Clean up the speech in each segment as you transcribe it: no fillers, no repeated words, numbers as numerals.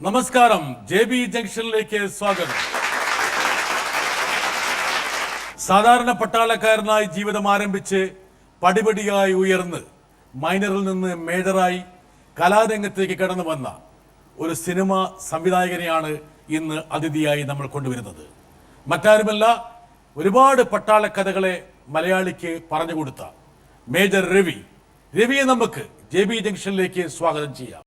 നമസ്കാരം. JB ജംഗ്ഷനിലേക്ക് സ്വാഗതം. സാധാരണ പട്ടാളക്കാരനായി ജീവിതം ആരംഭിച്ച് പടിപടിയായി ഉയർന്ന് മൈനറിൽ നിന്ന് മേജറായി കലാരംഗത്തേക്ക് കടന്നു വന്ന ഒരു സിനിമ സംവിധായകനെയാണ് ഇന്ന് അതിഥിയായി നമ്മൾ കൊണ്ടുവരുന്നത്. മറ്റാരുമല്ല, ഒരുപാട് പട്ടാള കഥകളെ മലയാളിക്ക് പറഞ്ഞുകൊടുത്ത മേജർ രവി. രവിയെ നമുക്ക് JB ജംഗ്ഷനിലേക്ക് സ്വാഗതം ചെയ്യാം.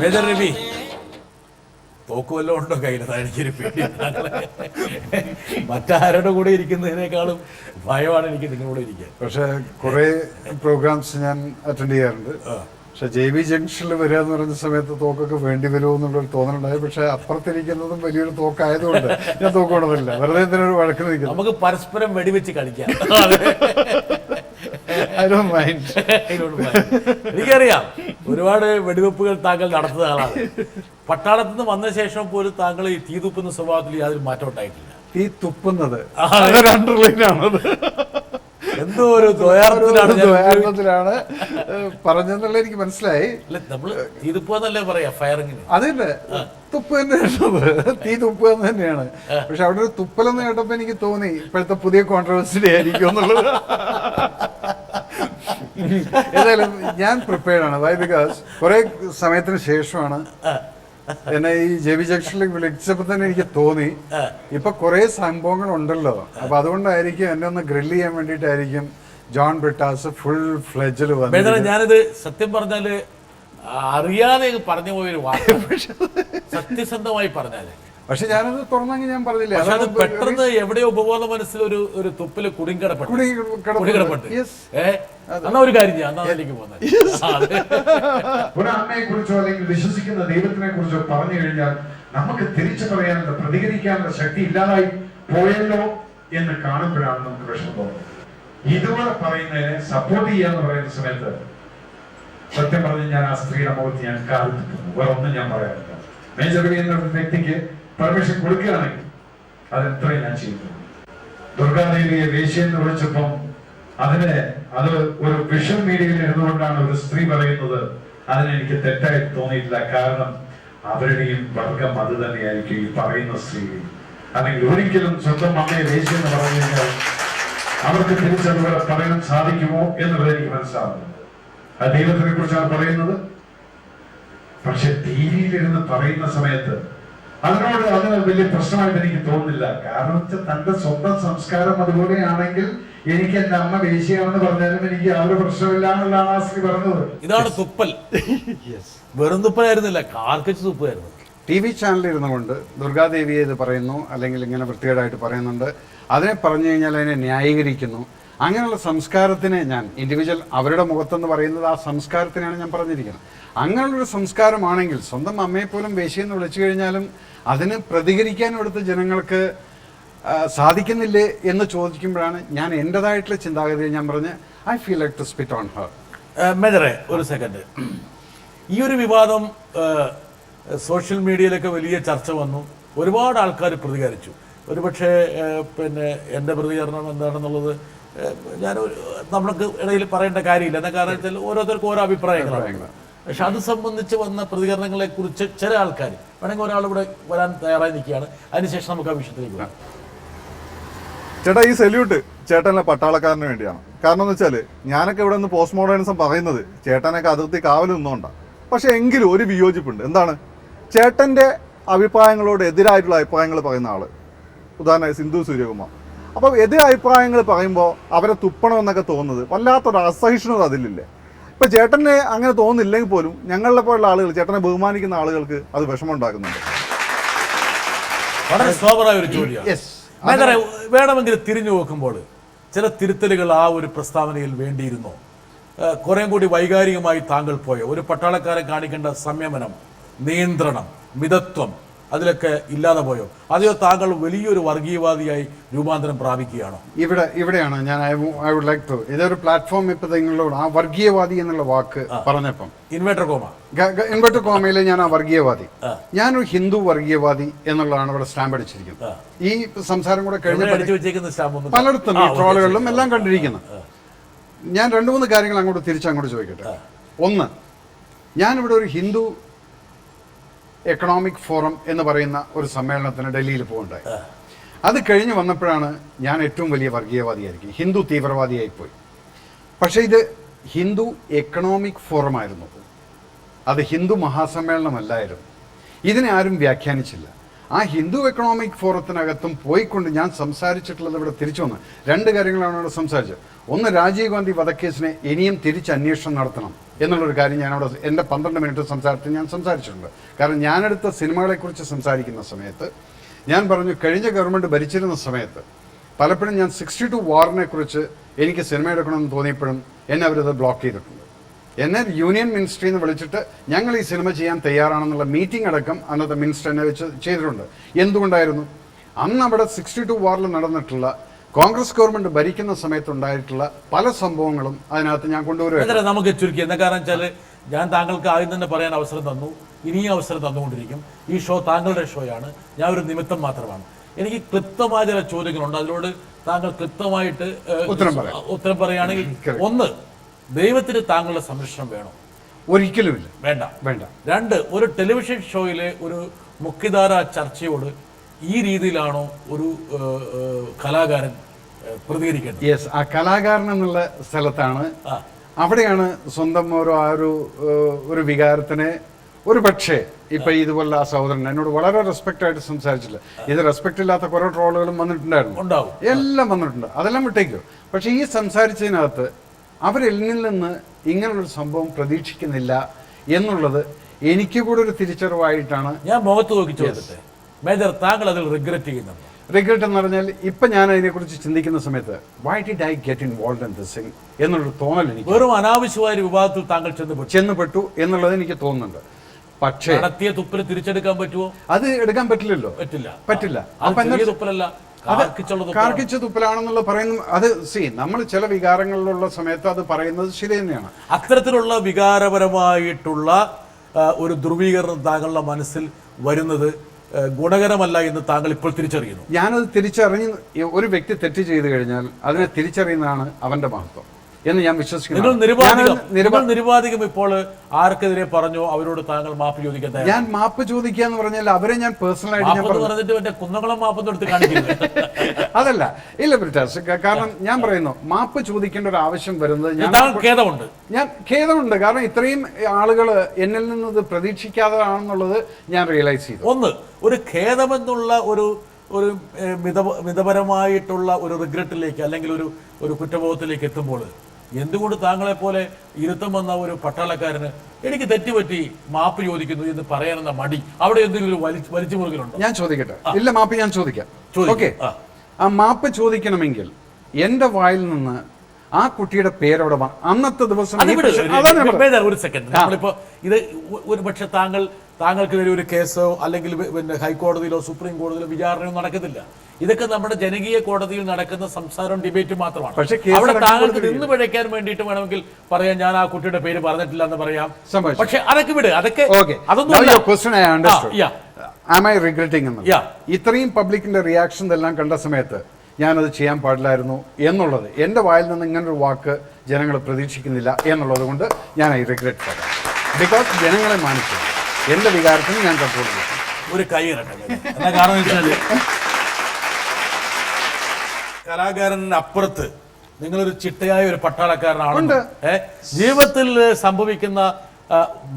മേജർ രവി, തോക്ക് വല്ലതും ഉണ്ടോ കയ്യിൽ? എനിക്കൊരു പേടി. മറ്റാരുടെ കൂടെ ഇരിക്കുന്നതിനേക്കാളും ഭയമാണ് എനിക്ക് നിങ്ങളുടെ കൂടെ ഇരിക്കാൻ. പക്ഷെ കുറെ പ്രോഗ്രാംസ് ഞാൻ അറ്റൻഡ് ചെയ്യാറുണ്ട്. പക്ഷെ JB ജംഗ്ഷനിൽ വരിക എന്ന് പറയുന്ന സമയത്ത് തോക്കൊക്കെ വേണ്ടി വരുമോ എന്നുള്ളൊരു തോന്നലുണ്ടായി. പക്ഷെ അപ്പുറത്തിരിക്കുന്നതും വലിയൊരു തോക്കായതുകൊണ്ട് ഞാൻ തോക്ക് കൊണ്ടതില്ല. വെറുതെ എന്തിനൊരു വഴക്ക് നിൽക്കുന്നു. നമുക്ക് പരസ്പരം വെടിവെച്ച് കളിക്കാം. എനിക്കറിയാം, ഒരുപാട് വെടിവെപ്പുകൾ താങ്കൾ നടത്തുന്ന ആളാണ്. പട്ടാളത്തിൽ നിന്ന് വന്ന ശേഷം പോലും താങ്കൾ ഈ തീ തുപ്പുന്ന സ്വഭാവത്തിൽ യാതൊരു മാറ്റം ഉണ്ടായിട്ടില്ല. തീ തുപ്പുന്നത് അണ്ടർലൈനാണത്. എന്തോ ഒരു ദ്വയാർത്ഥത്തിലാണ് പറഞ്ഞെന്നുള്ള എനിക്ക് മനസ്സിലായി. നമ്മള് തീ തുപ്പുന്നല്ലേ പറയാ, ഫയറിങ്ങിന്. അതല്ലേ തുപ്പ് തന്നെയാണ്, തീ തുപ്പുക എന്ന് തന്നെയാണ്. പക്ഷെ അവിടെ ഒരു തുപ്പലെന്ന് കേട്ടപ്പോ എനിക്ക് തോന്നി ഇപ്പോഴത്തെ പുതിയ കോൺട്രവേഴ്സി ആയിരിക്കും എന്നുള്ളത്. ഏതായാലും ഞാൻ പ്രിപ്പയർഡ് ആണ്. വൈ? ബിക്കോസ് കുറെ സമയത്തിന് ശേഷമാണ് എന്നെ ഈ JB ജംഗ്ഷനിലേക്ക് വിളിച്ചപ്പോ തന്നെ എനിക്ക് തോന്നി ഇപ്പൊ കുറെ സംഭവങ്ങൾ ഉണ്ടല്ലോ, അപ്പൊ അതുകൊണ്ടായിരിക്കും എന്നെ ഒന്ന് ഗ്രില്ല് ചെയ്യാൻ വേണ്ടിയിട്ടായിരിക്കും ജോൺ ബ്രിട്ടാസ് ഫുൾ ഫ്ലെഡ്ജിൽ വന്നത്. ഞാനിത് സത്യം പറഞ്ഞാല് അറിയാതെ പറഞ്ഞു പോയൊരു വാക്ക്, സത്യസന്ധമായി പറഞ്ഞാല്. പക്ഷെ ഞാനത് തുറന്നെങ്കിൽ ഞാൻ പറഞ്ഞില്ലേ, അത് പെട്ടെന്ന് എവിടെയോ ഉപബോധ മനസ്സിൽ ഒരു തുപ്പില് കുടുങ്ങിക്കിടപ്പെട്ടു. എന്നാ ഒരു കാര്യം ചെയ്യാം, എന്നാ പോകുന്നത്. ഒരു അമ്മയെ കുറിച്ചോ അല്ലെങ്കിൽ വിശ്വസിക്കുന്ന ദൈവത്തിനെ കുറിച്ചോ പറഞ്ഞു കഴിഞ്ഞാൽ നമുക്ക് തിരിച്ചു പറയാനുള്ള പ്രതികരിക്കാനുള്ള ശക്തി ഇല്ലാതായി പോയല്ലോ എന്ന് കാണുമ്പോഴാണ് നമുക്ക് വിഷമം തോന്നുന്നത്. ഇതുപോലെ പറയുന്നതിനെ സപ്പോർട്ട് ചെയ്യാന്ന് പറയുന്ന സമയത്ത് സത്യം പറഞ്ഞ് ഞാൻ ആ സ്ത്രീയുടെ മുഖത്ത് ഞാൻ കാത്തിട്ടുന്നു. വേറെ ഒന്നും ഞാൻ പറയാറില്ല. മേജർ രവി എന്ന വ്യക്തിക്ക് പെർമിഷൻ കൊടുക്കുകയാണെങ്കിൽ അതെത്രയും ഞാൻ ചെയ്യുന്നു. ദുർഗാദേവിയെ വേശ്യെന്ന് വിളിച്ചപ്പം അത് ഒരു വിഷ്വൽ മീഡിയയിൽ ഇരുന്നുകൊണ്ടാണ് ഒരു സ്ത്രീ പറയുന്നത്. അതിനെനിക്ക് തെറ്റായി തോന്നിയിട്ടില്ല. കാരണം അവരുടെയും വർഗം അത് തന്നെയായിരിക്കും ഈ പറയുന്ന സ്ത്രീ. അല്ലെങ്കിൽ ഒരിക്കലും സ്വന്തം അമ്മയെ വേശ്യെന്ന് പറഞ്ഞു കഴിഞ്ഞാൽ അവർക്ക് തിരിച്ചതുപോലെ പറയാൻ സാധിക്കുമോ എന്നുള്ളത് എനിക്ക് മനസ്സിലാവുന്നു. ആ ദൈവത്തിനെ കുറിച്ചാണ് പറയുന്നത്. പക്ഷെ ടിവിയിലിരുന്ന് പറയുന്ന സമയത്ത് അതിന് വലിയ പ്രശ്നമായിട്ട് എനിക്ക് തോന്നുന്നില്ല. കാരണം തന്റെ സ്വന്തം സംസ്കാരം അതുപോലെയാണെങ്കിൽ എനിക്ക് എന്റെ അമ്മ വേശ്യയാണെന്ന് പറഞ്ഞാലും എനിക്ക് യാതൊരു പ്രശ്നമില്ല എന്നുള്ളതാണ് ആ സ്ത്രീ പറഞ്ഞത്. ഇതാണ് തുപ്പൽ. വെറും തുപ്പലായിരുന്നില്ല, കാർക്കിച്ച് തുപ്പായിരുന്നു. TV ചാനലിൽ ഇരുന്നുകൊണ്ട് ദുർഗാദേവിയെ ഇത് പറയുന്നു, അല്ലെങ്കിൽ ഇങ്ങനെ വൃത്തികേടായിട്ട് പറയുന്നുണ്ട്, അതിനെ പറഞ്ഞു കഴിഞ്ഞാൽ അതിനെ ന്യായീകരിക്കുന്നു. അങ്ങനെയുള്ള സംസ്കാരത്തിനെ ഞാൻ ഇൻഡിവിജ്വൽ അവരുടെ മുഖത്തെന്ന് പറയുന്നത് ആ സംസ്കാരത്തിനാണ് ഞാൻ പറഞ്ഞിരിക്കുന്നത്. അങ്ങനെയുള്ളൊരു സംസ്കാരമാണെങ്കിൽ സ്വന്തം അമ്മയെപ്പോലും വേശ്യയെന്ന് വിളിച്ചു കഴിഞ്ഞാലും അതിന് പ്രതികരിക്കാൻ ഇവിടുത്തെ ജനങ്ങൾക്ക് സാധിക്കുന്നില്ലേ എന്ന് ചോദിക്കുമ്പോഴാണ് ഞാൻ എൻ്റെതായിട്ടുള്ള ചിന്താഗതി ഞാൻ പറഞ്ഞ് I feel like to spit on her. മേജറെ, ഒരു സെക്കൻഡ്. ഈ ഒരു വിവാദം സോഷ്യൽ മീഡിയയിലൊക്കെ വലിയ ചർച്ച വന്നു. ഒരുപാട് ആൾക്കാർ പ്രതികരിച്ചു. ഒരുപക്ഷെ പിന്നെ എൻ്റെ പ്രതികരണം എന്താണെന്നുള്ളത് ഞാൻ നമ്മൾക്ക് ഇടയിൽ പറയേണ്ട കാര്യമില്ല. എന്താ കാരണം വെച്ചാൽ ഓരോരുത്തർക്കും ഓരോ അഭിപ്രായങ്ങളാണ്. പക്ഷെ അത് സംബന്ധിച്ച് വന്ന പ്രതികരണങ്ങളെ കുറിച്ച് ചില ആൾക്കാർ വേണമെങ്കിൽ ഒരാളിവിടെ വരാൻ തയ്യാറായി നിൽക്കുകയാണ്. അതിനുശേഷം നമുക്ക് ആ വിഷയത്തിലേക്ക് വരാം. ചേട്ടാ, ഈ സല്യൂട്ട് ചേട്ടനെ പട്ടാളക്കാരന് വേണ്ടിയാണ്. കാരണം എന്ന് വെച്ചാൽ ഞാനൊക്കെ ഇവിടെ നിന്ന് പോസ്റ്റ് മോഡേണിസം പറയുന്നത് ചേട്ടനൊക്കെ അതിർത്തി കാവൽ നിന്നുകൊണ്ടാണ്. പക്ഷെ എങ്കിലും ഒരു വിയോജിപ്പുണ്ട്. എന്താണ്? ചേട്ടൻ്റെ അഭിപ്രായങ്ങളോട് എതിരായിട്ടുള്ള അഭിപ്രായങ്ങൾ പറയുന്ന ആള്, ഉദാഹരണമായി സിന്ധു സൂര്യകുമാർ. അപ്പോൾ എതിർ അഭിപ്രായങ്ങൾ പറയുമ്പോൾ അവരെ തുപ്പണമെന്നൊക്കെ തോന്നുന്നത് വല്ലാത്തൊരു അസഹിഷ്ണുത അതിലില്ലേ? ഇപ്പം ചേട്ടനെ അങ്ങനെ തോന്നുന്നില്ലെങ്കിൽ പോലും ഞങ്ങളെ പോലുള്ള ആളുകൾ, ചേട്ടനെ ബഹുമാനിക്കുന്ന ആളുകൾക്ക് അത് വിഷമം ഉണ്ടാക്കുന്നുണ്ട്. വളരെ സോബറായ ഒരു ചോദ്യമാണ്. വേണമെങ്കിൽ തിരിഞ്ഞു നോക്കുമ്പോൾ ചില തിരുത്തലുകൾ ആ ഒരു പ്രസ്താവനയിൽ വേണ്ടിയിരുന്നോ? കുറേ കൂടി വൈകാരികമായി താങ്കൾ പോയോ? ഒരു പട്ടാളക്കാരൻ കാണിക്കേണ്ട സംയമനം, നിയന്ത്രണം, മിതത്വം അതിലൊക്കെ ഇല്ലാതെ പോയോ? അതെയോ താങ്കൾ വലിയൊരു വർഗീയവാദിയായി രൂപാന്തരം പ്രാപിക്കുകയാണോ? ഇവിടെയാണ് ഞാൻ ഐ വുഡ് ലൈക്ക് ടു ഇതൊരു പ്ലാറ്റ്ഫോം ഇപ്പൊ നിങ്ങളോട് ആ വർഗീയവാദി എന്നുള്ള വാക്ക് പറഞ്ഞപ്പം ഇൻവേർട്ടർ കോമ ഇൻവെർട്ടർ കോമയിൽ ഞാൻ ആ വർഗീയവാദി, ഞാനൊരു ഹിന്ദു വർഗീയവാദി എന്നുള്ളതാണ് ഇവിടെ സ്റ്റാമ്പ് അടിച്ചിരിക്കുന്നത്. ഈ സംസാരം കൂടെ കഴിഞ്ഞ പലയിടത്തും ഈ ട്രോളുകളിലും എല്ലാം കണ്ടിരിക്കുന്നത്. ഞാൻ 2-3 കാര്യങ്ങൾ അങ്ങോട്ട് ചോദിക്കട്ടെ. ഒന്ന്, ഞാനിവിടെ ഒരു ഹിന്ദു എക്കണോമിക് ഫോറം എന്ന് പറയുന്ന ഒരു സമ്മേളനത്തിന് ഡൽഹിയിൽ പോകുന്നുണ്ടായി. അത് കഴിഞ്ഞ് വന്നപ്പോഴാണ് ഞാൻ ഏറ്റവും വലിയ വർഗീയവാദിയായിരിക്കും, ഹിന്ദു തീവ്രവാദിയായിപ്പോയി. പക്ഷേ ഇത് ഹിന്ദു എക്കണോമിക് ഫോറം ആയിരുന്നു, അത് ഹിന്ദു മഹാസമ്മേളനമല്ലായിരുന്നു. ഇതിനെ ആരും വ്യാഖ്യാനിച്ചില്ല. ആ ഹിന്ദു എക്കണോമിക് ഫോറത്തിനകത്തും പോയിക്കൊണ്ട് ഞാൻ സംസാരിച്ചിട്ടുള്ളത് ഇവിടെ തിരിച്ചു വന്ന് 2 കാര്യങ്ങളാണ് ഇവിടെ സംസാരിച്ചത്. ഒന്ന്, രാജീവ് ഗാന്ധി വധക്കേസിനെ ഇനിയും തിരിച്ച് അന്വേഷണം നടത്തണം എന്നുള്ളൊരു കാര്യം ഞാനവിടെ എൻ്റെ 12 മിനിറ്റ് സംസാരത്തിൽ ഞാൻ സംസാരിച്ചിട്ടുണ്ട്. കാരണം ഞാനെടുത്ത സിനിമകളെക്കുറിച്ച് സംസാരിക്കുന്ന സമയത്ത് ഞാൻ പറഞ്ഞു, കഴിഞ്ഞ ഗവൺമെൻറ് ഭരിച്ചിരുന്ന സമയത്ത് പലപ്പോഴും ഞാൻ 62 വാറിനെ കുറിച്ച് എനിക്ക് സിനിമ എടുക്കണമെന്ന് തോന്നിയപ്പോഴും എന്നെ അവരത് ബ്ലോക്ക് ചെയ്തിട്ടുണ്ട്. എന്നെ യൂണിയൻ മിനിസ്ട്രിയിൽ നിന്ന് വിളിച്ചിട്ട് ഞങ്ങൾ ഈ സിനിമ ചെയ്യാൻ തയ്യാറാണെന്നുള്ള മീറ്റിംഗ് അടക്കം അന്നത്തെ മിനിസ്റ്റർ എന്നെ വെച്ച് ചെയ്തിട്ടുണ്ട്. എന്തുകൊണ്ടായിരുന്നു? അന്ന് അവിടെ 62 വാറിൽ നടന്നിട്ടുള്ള കോൺഗ്രസ് ഗവൺമെന്റ് ഭരിക്കുന്ന സമയത്തുണ്ടായിട്ടുള്ള പല സംഭവങ്ങളും അതിനകത്ത് ഞാൻ കൊണ്ടുവരുന്നത്. നമുക്ക് ചുരുക്കി എന്താ കാരണം വെച്ചാൽ ഞാൻ താങ്കൾക്ക് ആദ്യം തന്നെ പറയാൻ അവസരം തന്നു, ഇനിയും അവസരം തന്നുകൊണ്ടിരിക്കും. ഈ ഷോ താങ്കളുടെ ഷോയാണ്, ഞാൻ ഒരു നിമിത്തം മാത്രമാണ്. എനിക്ക് ക്ലിപ്തമായ ചില ചോദ്യങ്ങളുണ്ട്, അതിനോട് താങ്കൾ ക്ലിപ്തമായിട്ട് ഉത്തരം പറയുകയാണെങ്കിൽ, ഒന്ന്, ദൈവത്തിന് താങ്കളുടെ സംരക്ഷണം വേണോ? ഒരിക്കലുമില്ല, വേണ്ട. 2, ഒരു ടെലിവിഷൻ ഷോയിലെ ഒരു മുഖ്യധാര ചർച്ചയോട് ഈ രീതിയിലാണോ ഒരു കലാകാരൻ പ്രതികരിക്കേണ്ടത്? യെസ്, ആ കലാകാരൻ എന്നുള്ള സ്ഥലത്താണ്, അവിടെയാണ് സ്വന്തം ഒരു വികാരത്തിനെ ഒരു പക്ഷേ ഇപ്പൊ ഇതുപോലെ ആ സഹോദരൻ എന്നോട് വളരെ റെസ്പെക്ട് ആയിട്ട് സംസാരിച്ചില്ല. ഇത് റെസ്പെക്ട് ഇല്ലാത്ത കുറെ ട്രോളുകളും വന്നിട്ടുണ്ടായിരുന്നു, എല്ലാം വന്നിട്ടുണ്ട്, അതെല്ലാം വിട്ടേക്കോ. പക്ഷെ ഈ സംസാരിച്ചതിനകത്ത് അവരെന്നിൽ നിന്ന് ഇങ്ങനൊരു സംഭവം പ്രതീക്ഷിക്കുന്നില്ല എന്നുള്ളത് എനിക്ക് കൂടെ ഒരു തിരിച്ചറിവായിട്ടാണ്. ഞാൻ മുഖത്ത് നോക്കി ചോദിച്ചത്, മേജർ താങ്കൾ അതിൽ റിഗ്രറ്റ് ചെയ്യുന്നുണ്ട്? റിഗ്രറ്റ് എന്ന് പറഞ്ഞാൽ ഇപ്പൊ ഞാൻ അതിനെക്കുറിച്ച് ചിന്തിക്കുന്ന സമയത്ത് why did I get involve in this thing എന്നുള്ളൊരു തോന്നൽ എനിക്ക്, വെറും അനാവശ്യമായ വിവാദത്തിൽ താങ്കൾ ചെന്നുപെട്ടു എന്നുള്ളത് എനിക്ക് തോന്നുന്നുണ്ട്. പക്ഷേ നടത്തിയ തുപ്പല് തിരിച്ചെടുക്കാൻ പറ്റുമോ? അത് എടുക്കാൻ പറ്റില്ലല്ലോ, പറ്റില്ല. കാർക്കിച്ച തുപ്പലാണെന്നുള്ള പറയുന്നു. അത് നമ്മൾ ചില വികാരങ്ങളിലുള്ള സമയത്ത് അത് പറയുന്നത് ശരി തന്നെയാണ്. അത്തരത്തിലുള്ള വികാരപരമായിട്ടുള്ള ഒരു ധ്രുവീകരണം താങ്കളുടെ മനസ്സിൽ വരുന്നത് ഗുണകരമല്ല എന്ന് താങ്കൾ ഇപ്പോൾ തിരിച്ചറിയുന്നു? ഞാനത് തിരിച്ചറിഞ്ഞ്, ഒരു വ്യക്തി തെറ്റ് ചെയ്തു കഴിഞ്ഞാൽ അതിനെ തിരിച്ചറിയുന്നതാണ് അവന്റെ മഹത്വം എന്ന് ഞാൻ വിശ്വസിക്കുന്നു. നിരുപാധികം ഇപ്പോൾ ആർക്കെതിരെ പറഞ്ഞോ അവരോട് താങ്കൾ മാപ്പ് ചോദിക്കാൻ? ഞാൻ മാപ്പ് ചോദിക്കുക എന്ന് പറഞ്ഞാൽ അവരെ ഞാൻ പേഴ്സണലായിട്ട് കുന്നകുളം മാപ്പൊന്നും എടുത്ത് കാണിക്കുന്നത് അതല്ല, ഇല്ല ബ്രിട്ടാസ്. കാരണം ഞാൻ പറയുന്നു, മാപ്പ് ചോദിക്കേണ്ട ഒരു ആവശ്യം വരുന്നത് ഞാൻ ഖേദമുണ്ട്. കാരണം ഇത്രയും ആളുകൾ എന്നിൽ നിന്ന് ഇത് പ്രതീക്ഷിക്കാതെയാണെന്നുള്ളത് ഞാൻ റിയലൈസ് ചെയ്തു. ഒന്ന്, ഒരു ഖേദമെന്നുള്ള ഒരു മിതപരമായിട്ടുള്ള ഒരു റിഗ്രറ്റിലേക്ക് അല്ലെങ്കിൽ ഒരു കുറ്റബോധത്തിലേക്ക് എത്തുമ്പോൾ എന്തുകൊണ്ട് താങ്കളെ പോലെ ഇരുത്തം വന്ന ഒരു പട്ടാളക്കാരന് എനിക്ക് തെറ്റുപറ്റി മാപ്പ് ചോദിക്കുന്നു എന്ന് പറയാനെന്ന മടി അവിടെ എന്തെങ്കിലും വലിച്ചു മുറുകലുണ്ടോ? ഞാൻ ചോദിക്കട്ടെ? ഇല്ല, മാപ്പ് ഞാൻ ചോദിക്കാം. ഓക്കെ, ആ മാപ്പ് ചോദിക്കണമെങ്കിൽ എന്റെ വായിൽ നിന്ന് ആ കുട്ടിയുടെ പേരവിടെ അന്നത്തെ ദിവസം ഒരു സെക്കൻഡ്, നമ്മളിപ്പോ ഇത് ഒരു പക്ഷെ താങ്കൾക്കെതിരെ ഒരു കേസോ അല്ലെങ്കിൽ പിന്നെ ഹൈക്കോടതിയിലോ സുപ്രീം കോടതിയിലോ വിചാരണയോ നടക്കത്തില്ല. ഇതൊക്കെ നമ്മുടെ ജനകീയ കോടതിയിൽ നടക്കുന്ന സംസാരവും ഡിബേറ്റും മാത്രമാണ്. അവിടെ താങ്കൾക്ക് നിന്ന് പിഴയ്ക്കാൻ വേണ്ടിയിട്ട് വേണമെങ്കിൽ പറയാം, ഞാൻ ആ കുട്ടിയുടെ പേര് പറഞ്ഞിട്ടില്ല എന്ന് പറയാം. പക്ഷെ അതൊക്കെ വിട്, അതൊക്കെ ഇത്രയും പബ്ലിക്കിന്റെ റിയാക്ഷൻ എല്ലാം കണ്ട സമയത്ത് ഞാനത് ചെയ്യാൻ പാടില്ലായിരുന്നു എന്നുള്ളത്, എൻ്റെ വായിൽ നിന്ന് ഇങ്ങനൊരു വാക്ക് ജനങ്ങൾ പ്രതീക്ഷിക്കുന്നില്ല എന്നുള്ളത് കൊണ്ട് ഞാൻ ഐ റിഗ്രറ്റ് പറയാം. ബിക്കോസ് ജനങ്ങളെ മാനിച്ചു എൻ്റെ വികാരത്തിന് ഞാൻ കൺട്രോൾ ചെയ്യും. ഒരു കൈ കാരണം വെച്ചാല് കലാകാരന് അപ്പുറത്ത് നിങ്ങളൊരു ചിട്ടയായ ഒരു പട്ടാളക്കാരനാണ്. ജീവിതത്തിൽ സംഭവിക്കുന്ന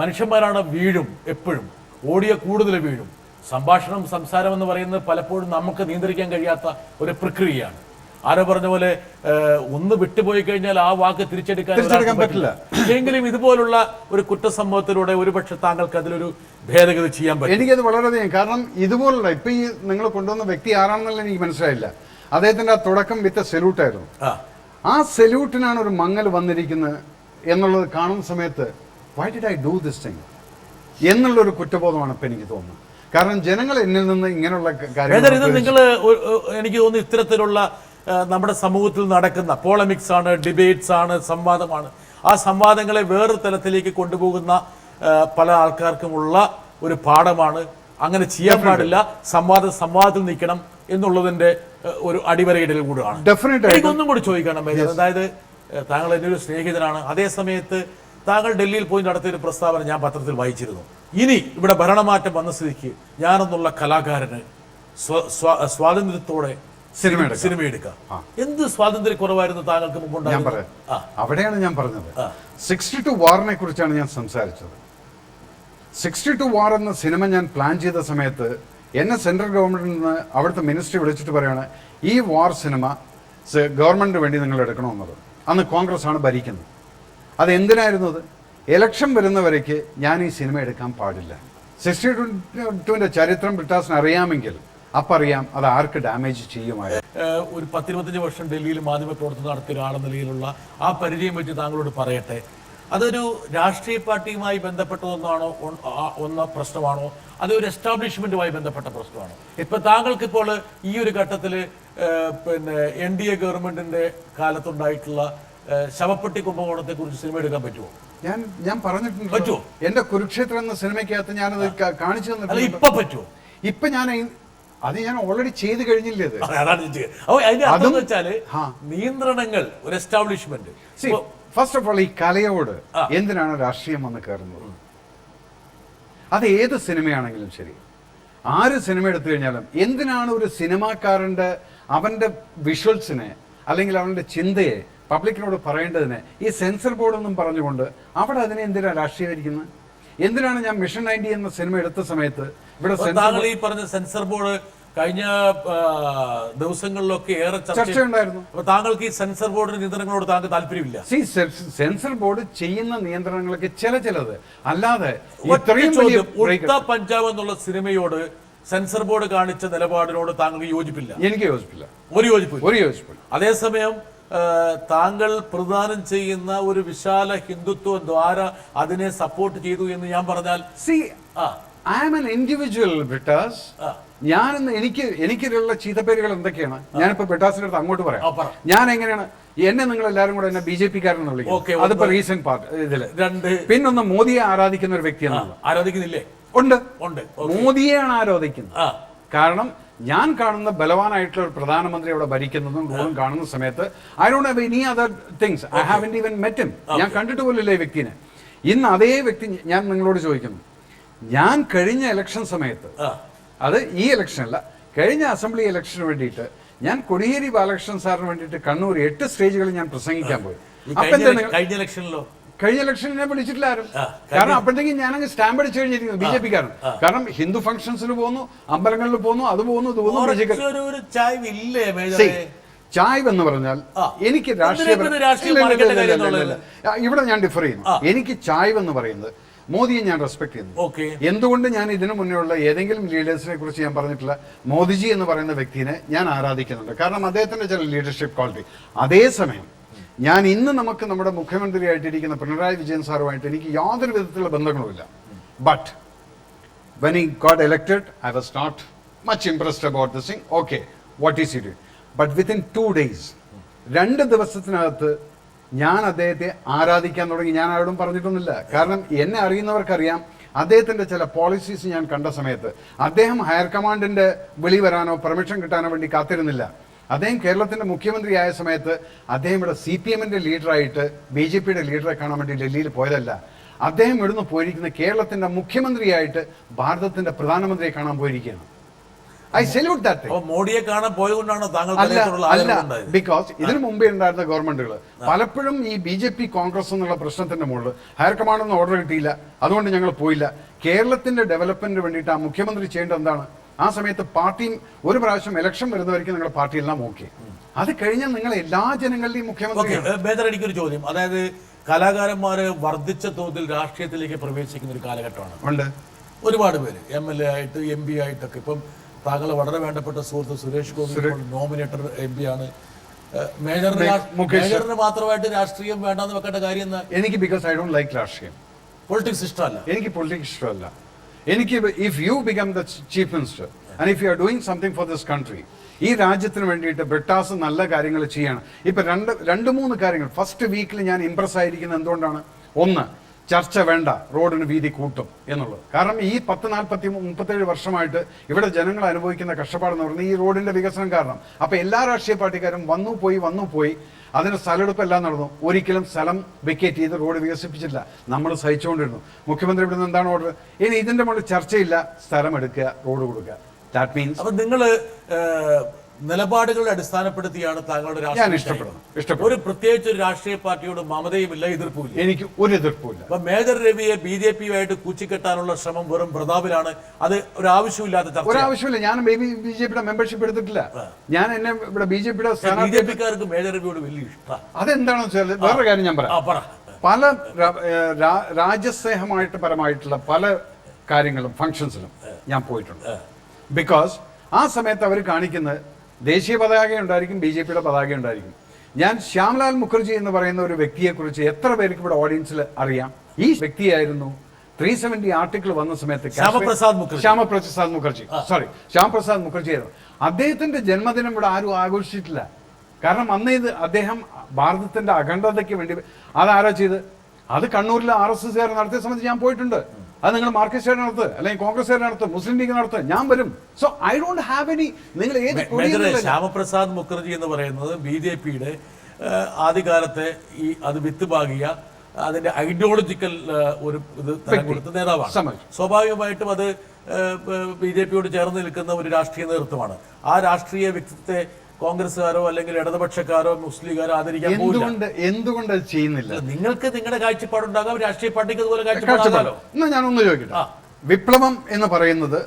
മനുഷ്യന്മാരാണ് വീഴും, എപ്പോഴും ഓടിയ കൂടുതൽ വീഴും. സംസാരം എന്ന് പറയുന്നത് പലപ്പോഴും നമുക്ക് നിയന്ത്രിക്കാൻ കഴിയാത്ത ഒരു പ്രക്രിയയാണ്. ആരോ പറഞ്ഞ പോലെ ഒന്ന് വിട്ടുപോയി കഴിഞ്ഞാൽ ആ വാക്ക് തിരിച്ചെടുക്കാൻ പറ്റില്ല. എങ്കിലും ഇതുപോലുള്ള ഒരു കുറ്റസംഭവത്തിലൂടെ ഒരുപക്ഷെ താങ്കൾക്ക് അതിലൊരു ഭേദഗതി ചെയ്യാൻ പറ്റും. എനിക്കത് വളരെയധികം, കാരണം ഇതുപോലുള്ള ഇപ്പൊ ഈ നിങ്ങൾ കൊണ്ടുവന്ന വ്യക്തി ആരാണെന്നുള്ള എനിക്ക് മനസ്സിലായില്ല. അദ്ദേഹത്തിന്റെ ആ തുടക്കം വിത്ത് സെല്യൂട്ടായിരുന്നു. ആ സെല്യൂട്ടിനാണ് ഒരു മങ്ങൽ വന്നിരിക്കുന്നത് എന്നുള്ളത് കാണുന്ന സമയത്ത് why did I do this thing എന്നുള്ളൊരു കുറ്റബോധമാണ് ഇപ്പൊ എനിക്ക് തോന്നുന്നത്. കാരണം ജനങ്ങൾ എന്നിൽ നിന്ന് ഇങ്ങനെയുള്ള ഇത് കാര്യങ്ങൾ നിങ്ങൾ എനിക്ക് തോന്നുന്നു ഇത്തരത്തിലുള്ള നമ്മുടെ സമൂഹത്തിൽ നടക്കുന്ന പോളമിക്സ് ആണ്, ഡിബേറ്റ്സ് ആണ്, സംവാദമാണ്. ആ സംവാദങ്ങളെ വേറൊരു തലത്തിലേക്ക് കൊണ്ടുപോകുന്ന പല ആൾക്കാർക്കുമുള്ള ഒരു പാഠമാണ്. അങ്ങനെ ചെയ്യാൻ പാടില്ല, സംവാദത്തിൽ നിൽക്കണം എന്നുള്ളതിന്റെ ഒരു അടിവരയിടൽ കൂടെയാണ്. എനിക്കൊന്നും കൂടി ചോദിക്കണം മേജർ, അതായത് താങ്കൾ എൻ്റെ ഒരു സ്നേഹിതനാണ്. അതേ സമയത്ത് താങ്കൾ ഡൽഹിയിൽ പോയി നടത്തിയൊരു പ്രസ്താവന ഞാൻ പത്രത്തിൽ വായിച്ചിരുന്നു. ഇനി ഇവിടെ ഭരണമാറ്റം വന്ന സ്ഥിതിക്ക് ഞാനെന്നുള്ള കലാകാരന് സ്വാതന്ത്ര്യത്തോടെ സിനിമ എടുക്കാം. എന്ത് സ്വാതന്ത്ര്യക്കുറവായിരുന്നു താങ്കൾക്ക് മുമ്പുണ്ടായത്? അവിടെയാണ് ഞാൻ പറഞ്ഞത്. 62 വാറിനെ കുറിച്ചാണ് ഞാൻ സംസാരിച്ചത്. 62 വാർ എന്ന സിനിമ ഞാൻ പ്ലാൻ ചെയ്ത സമയത്ത് എന്നെ സെൻട്രൽ ഗവൺമെന്റിൽ നിന്ന് അവിടുത്തെ മിനിസ്ട്രി വിളിച്ചിട്ട് പറയാണ്, ഈ വാർ സിനിമ ഗവൺമെന്റിന് വേണ്ടി നിങ്ങൾ എടുക്കണമെന്നത്. അന്ന് കോൺഗ്രസ് ആണ് ഭരിക്കുന്നത്. അത് എന്തിനായിരുന്നു? അത് ഇലക്ഷൻ വരുന്നവരേക്ക് ഞാൻ ഈ സിനിമ എടുക്കാൻ പാടില്ല. 62-ന്റെ ചരിത്രം ബ്രിട്ടാസിന് അറിയാമെങ്കിൽ അറിയാം അത് ആർക്ക് ഡാമേജ് ചെയ്യുമായി. ഒരു 10-25 വർഷം ഡൽഹിയിൽ മാധ്യമപ്രവർത്തനം നടത്തിയ ഒരാളെന്ന നിലയിലുള്ള ആ പരിചയം വെച്ച് താങ്കളോട് പറയട്ടെ, അതൊരു രാഷ്ട്രീയ പാർട്ടിയുമായി ബന്ധപ്പെട്ട ഒന്ന പ്രശ്നമാണോ, അതൊരു എസ്റ്റാബ്ലിഷ്മെന്റുമായി ബന്ധപ്പെട്ട പ്രശ്നമാണോ? ഇപ്പൊ താങ്കൾക്കിപ്പോൾ ഈ ഒരു ഘട്ടത്തിൽ പിന്നെ NDA ഗവൺമെന്റിന്റെ കാലത്തുണ്ടായിട്ടുള്ള ശവപ്പെട്ടി കുംഭകോണത്തെ കുറിച്ച് സിനിമ എടുക്കാൻ പറ്റുമോ? ഞാൻ പറഞ്ഞിട്ടുണ്ട്. പറ്റുമോ? എന്റെ കുരുക്ഷേത്രം എന്ന സിനിമയ്ക്കകത്ത് ഞാനത് കാണിച്ചു തന്നിട്ടുണ്ട്. ഇപ്പൊ പറ്റുമോ? ഇപ്പൊ ഞാൻ ഓൾറെഡി ചെയ്ത് കഴിഞ്ഞില്ലേ? അതാണ് വെച്ചാല് നിയന്ത്രണങ്ങൾ, ഒരു എസ്റ്റാബ്ലിഷ്മെന്റ്. ഫസ്റ്റ് ഓഫ് ഓൾ, ഈ കലയോട് എന്തിനാണ് രാഷ്ട്രീയം വന്ന് കയറുന്നത്? അത് ഏത് സിനിമയാണെങ്കിലും ശരി, ആര് സിനിമ എടുത്തു കഴിഞ്ഞാലും എന്തിനാണ് ഒരു സിനിമാക്കാരന്റെ അവന്റെ വിഷ്വൽസിനെ അല്ലെങ്കിൽ അവന്റെ ചിന്തയെ പബ്ലിക്കിനോട് പറയേണ്ടതിന് ഈ സെൻസർ ബോർഡൊന്നും പറഞ്ഞുകൊണ്ട് അവിടെ അതിനെ എന്തിനാണ് രാഷ്ട്രീയീകരിക്കുന്നത്? എന്തിനാണ് ഞാൻ മിഷൻ 90 എന്ന സിനിമ എടുത്ത സമയത്ത് ഇവിടെ താങ്കൾ ഈ പറഞ്ഞ സെൻസർ ബോർഡ് കഴിഞ്ഞ ദിവസങ്ങളിലൊക്കെ ഏറെ ചർച്ചയുണ്ടായിരുന്നു. അപ്പൊ താങ്കൾക്ക് ഈ സെൻസർ ബോർഡിന്റെ നിയന്ത്രണങ്ങളോട് താങ്കൾക്ക് താല്പര്യമില്ല? സെൻസർ ബോർഡ് ചെയ്യുന്ന നിയന്ത്രണങ്ങളൊക്കെ ചിലത് അല്ലാതെ ഉൾത്ത പഞ്ചാബ് എന്നുള്ള സിനിമയോട് സെൻസർ ബോർഡ് കാണിച്ച നിലപാടിനോട് താങ്കൾക്ക് യോജിപ്പില്ല? എനിക്ക് യോജിപ്പില്ല. ഒരു യോജിപ്പില്ല. അതേസമയം താങ്കൾ പ്രദാനം ചെയ്യുന്ന ഒരു വിശാല ഹിന്ദുത്വ ദ്വാര അതിനെ സപ്പോർട്ട് ചെയ്തു എന്ന് ഞാൻ പറഞ്ഞാൽ I am an individual, Brittas. എനിക്കുള്ള ചീത്തപ്പേരുകൾ എന്തൊക്കെയാണ്? ഞാനിപ്പോ ബ്രിട്ടാസിന്റെ അടുത്ത് അങ്ങോട്ട് പറയാം. ഞാൻ എങ്ങനെയാണ് നിങ്ങൾ എല്ലാവരും കൂടെ എന്നെ BJP കാരനെന്ന് വിളിക്കും. അതിപ്പോ റീസെന്റ് പാർട്ട് ഇതില് പിന്നൊന്ന് മോദിയെ ആരാധിക്കുന്ന ഒരു വ്യക്തി ആരാധിക്കുന്നില്ലേ? ഉണ്ട്. മോദിയെയാണ് ആരാധിക്കുന്നത്. കാരണം ഞാൻ കാണുന്ന ബലവാനായിട്ടുള്ള ഒരു പ്രധാനമന്ത്രി അവിടെ ഭരിക്കുന്നതും റൂളും കാണുന്ന സമയത്ത് I don't have any other things. I haven't even met him. ഞാൻ കണ്ടിട്ട് പോലില്ല ഈ വ്യക്തിനെ. ഇന്ന് അതേ വ്യക്തി ഞാൻ നിങ്ങളോട് ചോദിക്കുന്നു, ഞാൻ കഴിഞ്ഞ ഇലക്ഷൻ സമയത്ത്, അത് ഈ ഇലക്ഷൻ അല്ല, കഴിഞ്ഞ അസംബ്ലി ഇലക്ഷന് വേണ്ടിയിട്ട് ഞാൻ കോടിയേരി ബാലകൃഷ്ണൻ സാറിന് വേണ്ടിയിട്ട് കണ്ണൂർ 8 സ്റ്റേജുകളിൽ ഞാൻ പ്രസംഗിക്കാൻ പോയി. കഴിഞ്ഞ ഇലക്ഷനെ വിളിച്ചിട്ടില്ല ആരും. കാരണം അപ്പോഴത്തേക്കും ഞാനങ്ങ് സ്റ്റാമ്പ് അടിച്ചു കഴിഞ്ഞിരിക്കുന്നു BJP കാരൻ. കാരണം ഹിന്ദു ഫംഗ്ഷൻസിന് പോകുന്നു, അമ്പലങ്ങളിൽ പോകുന്നു, അത് പോകുന്നു, ഇത് പോകുന്നു. ചായ്വ് എന്ന് പറഞ്ഞാൽ എനിക്ക് ഇവിടെ ഞാൻ ഡിഫർ ചെയ്യുന്നു. എനിക്ക് ചായ്വ് എന്ന് പറയുന്നത് മോദിയെ ഞാൻ റെസ്പെക്ട് ചെയ്യുന്നു. എന്തുകൊണ്ട് ഞാൻ ഇതിനു മുന്നേയുള്ള ഏതെങ്കിലും ലീഡേഴ്സിനെ കുറിച്ച് ഞാൻ പറഞ്ഞിട്ടില്ല. മോദിജി എന്ന് പറയുന്ന വ്യക്തിനെ ഞാൻ ആരാധിക്കുന്നുണ്ട്. കാരണം അദ്ദേഹത്തിന്റെ ചില ലീഡർഷിപ്പ് ക്വാളിറ്റി. അതേസമയം ഞാൻ ഇന്ന് നമ്മുടെ മുഖ്യമന്ത്രിയായിട്ടിരിക്കുന്ന പിണറായി വിജയൻ സാറുമായിട്ട് എനിക്ക് യാതൊരു വിധത്തിലുള്ള ബന്ധങ്ങളുമില്ല. But when he got elected, I was not much impressed about this thing. Okay, what is he doing? But within 2 days, 2 ദിവസത്തിനകത്ത് ഞാൻ അദ്ദേഹത്തെ ആരാധിക്കാൻ തുടങ്ങി. ഞാൻ ആരോടും പറഞ്ഞിട്ടൊന്നുമില്ല. കാരണം എന്നെ അറിയുന്നവർക്കറിയാം അദ്ദേഹത്തിന്റെ ചില പോളിസീസ് ഞാൻ കണ്ട സമയത്ത് അദ്ദേഹം ഹയർ കമാൻഡിന്റെ വിളി വരാനോ പെർമിഷൻ കിട്ടാനോ വേണ്ടി കാത്തിരുന്നില്ല. അദ്ദേഹം കേരളത്തിന്റെ മുഖ്യമന്ത്രിയായ സമയത്ത് അദ്ദേഹം ഇവിടെ CPM-ന്റെ ലീഡറായിട്ട് BJP-യുടെ ലീഡറെ കാണാൻ വേണ്ടി ഡൽഹിയിൽ പോയതല്ല. അദ്ദേഹം ഇവിടുന്ന് പോയിരിക്കുന്ന കേരളത്തിന്റെ മുഖ്യമന്ത്രിയായിട്ട് ഭാരതത്തിന്റെ പ്രധാനമന്ത്രിയെ കാണാൻ പോയിരിക്കുകയാണ്. I salute that. മോഡിയെ കാണാൻ പോയതുകൊണ്ടാണോ താങ്കൾ? അല്ല, ബിക്കോസ് ഇതിനു മുമ്പേ ഉണ്ടായിരുന്ന ഗവൺമെന്റുകൾ പലപ്പോഴും ഈ BJP കോൺഗ്രസ് എന്നുള്ള പ്രശ്നത്തിന്റെ മുകളിൽ ഹയർ കമാൻഡൊന്നും ഓർഡർ കിട്ടിയില്ല, അതുകൊണ്ട് ഞങ്ങൾ പോയില്ല. കേരളത്തിന്റെ ഡെവലപ്മെന്റിന് വേണ്ടിയിട്ട് ആ മുഖ്യമന്ത്രി ചെയ്യേണ്ടത് എന്താണ്? ആ സമയത്ത് പാർട്ടിയും ഒരു പ്രാവശ്യം ഇലക്ഷൻ വരുന്നവർക്ക് നിങ്ങളുടെ പാർട്ടിയെല്ലാം ഓക്കെ. അത് കഴിഞ്ഞാൽ നിങ്ങൾ എല്ലാ ജനങ്ങളുടെയും മുഖ്യമന്ത്രി. എനിക്കൊരു ചോദ്യം, അതായത് കലാകാരന്മാര് വർദ്ധിച്ച തോതിൽ രാഷ്ട്രീയത്തിലേക്ക് പ്രവേശിക്കുന്ന ഒരു കാലഘട്ടമാണ്. ഉണ്ട്. ഒരുപാട് പേര് MLA ആയിട്ട് MP ആയിട്ടൊക്കെ. ഇപ്പം താങ്കൾ വളരെ വേണ്ടപ്പെട്ട സുഹൃത്ത് സുരേഷ് ഗോപി നോമിനേറ്റഡ് MP ആണ്. മേജറിന് മാത്രമായിട്ട് രാഷ്ട്രീയം വേണ്ടെന്ന് വെക്കേണ്ട കാര്യം എന്താ? എനിക്ക് ബിക്കോസ് ഐ ഡോണ്ട് ലൈക്ക് രാഷ്ട്രീയം. പൊളിറ്റിക്സ് ഇഷ്ടമല്ല. എനിക്ക് പൊളിറ്റിക്സ് ഇഷ്ടമല്ല. എനിക്ക് if you become the chief minister and if you are doing something for this country, ഈ രാജ്യത്തിന് വേണ്ടിയിട്ട് ബ്രിട്ടാസ് നല്ല കാര്യങ്ങൾ ചെയ്യണം. ഇപ്പൊ രണ്ട് മൂന്ന് കാര്യങ്ങൾ ഫസ്റ്റ് വീക്കിൽ ഞാൻ ഇംപ്രസ് ആയിരിക്കുന്നത് എന്തുകൊണ്ടാണ്? ഒന്ന്, ചർച്ച വേണ്ട, റോഡിന് വീതി കൂട്ടും എന്നുള്ളത്. കാരണം ഈ 37 വർഷമായിട്ട് ഇവിടെ ജനങ്ങൾ അനുഭവിക്കുന്ന കഷ്ടപ്പാടെന്ന് പറയുന്നത് ഈ റോഡിന്റെ വികസനം കാരണം. അപ്പൊ എല്ലാ രാഷ്ട്രീയ പാർട്ടിക്കാരും വന്നു പോയി അതിന് സ്ഥലമെടുപ്പ് എല്ലാം നടന്നു. ഒരിക്കലും സ്ഥലം വെക്കേറ്റ് ചെയ്ത് റോഡ് വികസിപ്പിച്ചില്ല. നമ്മൾ സഹിച്ചുകൊണ്ടിരുന്നു. മുഖ്യമന്ത്രി ഇവിടെ നിന്ന് എന്താണ് ഓർഡർ? ഇനി ഇതിന്റെ മുകളിൽ ചർച്ചയില്ല, സ്ഥലം എടുക്കുക, റോഡ് കൊടുക്കുക. ദാറ്റ് മീൻസ് അപ്പൊ നിങ്ങള് നിലപാടുകളെ അടിസ്ഥാനപ്പെടുത്തിയാണ് താങ്കളുടെ രാഷ്ട്രീയം. ഒരു പ്രത്യേകിച്ച് ഒരു രാഷ്ട്രീയ പാർട്ടിയോട് മമതയുമില്ല, എതിർപ്പുമില്ല. എനിക്ക് ഒരു എതിർപ്പുമില്ല. അപ്പൊ മേജർ രവിയെ BJP-യുമായിട്ട് കൂച്ചിക്കെട്ടാനുള്ള ശ്രമം വെറും പ്രതാപിലാണ്. അത് ഒരു ആവശ്യമില്ലാത്ത ചർച്ച. ഒരാവശ്യമില്ല. ഞാൻ BJP-യുടെ മെമ്പർഷിപ്പ് എടുത്തിട്ടില്ല. ഞാൻ എന്നെ ഇവിടെ BJP-യുടെ BJP-ക്കാർക്ക് മേജർ രവിയോട് വലിയ ഇഷ്ടം. അതെന്താണെന്ന് വെച്ചാൽ വേറൊരു കാര്യം ഞാൻ പറയാം. പല രാജ്യസ്നേഹമായിട്ട് പരമായിട്ടുള്ള പല കാര്യങ്ങളും ഫങ്ഷൻസിലും ഞാൻ പോയിട്ടുണ്ട്. ബിക്കോസ് ആ സമയത്ത് അവർ കാണിക്കുന്നത് ദേശീയ പതാക ഉണ്ടായിരിക്കും, BJP-യുടെ പതാക ഉണ്ടായിരിക്കും. ഞാൻ ശ്യാംലാൽ മുഖർജി എന്ന് പറയുന്ന ഒരു വ്യക്തിയെക്കുറിച്ച് എത്ര പേർക്ക് ഇവിടെ ഓഡിയൻസിൽ അറിയാം? ഈ വ്യക്തിയായിരുന്നു 370 ആർട്ടിക്കിൾ വന്ന സമയത്ത് ശ്യാമപ്രസാദ് മുഖർജി ആയിരുന്നു. അദ്ദേഹത്തിന്റെ ജന്മദിനം ഇവിടെ ആരും ആഘോഷിച്ചിട്ടില്ല. കാരണം അന്ന് അദ്ദേഹം ഭാരതത്തിന്റെ അഖണ്ഡതയ്ക്ക് വേണ്ടി അതാരാ ചെയ്ത്? അത് കണ്ണൂരിൽ RSS നടത്തിയ സമയത്ത് ഞാൻ പോയിട്ടുണ്ട്. അത് നിങ്ങൾ മാർക്സിസ്റ്റുകാർ നടത്തുക, അല്ലെങ്കിൽ കോൺഗ്രസ്സുകാർ നടത്തുക, മുസ്ലിം ലീഗ് നടത്തുക, ഞാൻ വരും. So I don't have any. നിങ്ങൾ ശ്യാമപ്രസാദ് മുഖർജി എന്ന് പറയുന്നത് BJP-യുടെ ആദ്യകാലത്തെ അത് വിത്തുപാകിയ അതിന്റെ ഐഡിയോളജിക്കൽ ഒരു ഇത് തരം കൊടുത്ത നേതാവാണ്. സ്വാഭാവികമായിട്ടും അത് BJP-യോട് ചേർന്ന് നിൽക്കുന്ന ഒരു രാഷ്ട്രീയ നേതൃത്വമാണ്. ആ രാഷ്ട്രീയ വ്യക്തിത്വത്തെ കോൺഗ്രസ്സുകാരോ അല്ലെങ്കിൽ ഇടതുപക്ഷക്കാരോ മുസ്ലിംകാരോ ആദരിക്കാൻ എന്തുകൊണ്ട് ചെയ്യുന്നില്ല? നിങ്ങൾക്ക് നിങ്ങളുടെ കാഴ്ചപ്പാടുണ്ടാകാം, രാഷ്ട്രീയ പാർട്ടിക്ക് അതുപോലെ കാഴ്ചപ്പാടുണ്ടാകാമല്ലോ. എന്നാ ഞാനൊന്ന് ചോദിക്കട്ടെ. വിപ്ലവം എന്ന് പറയുന്നത്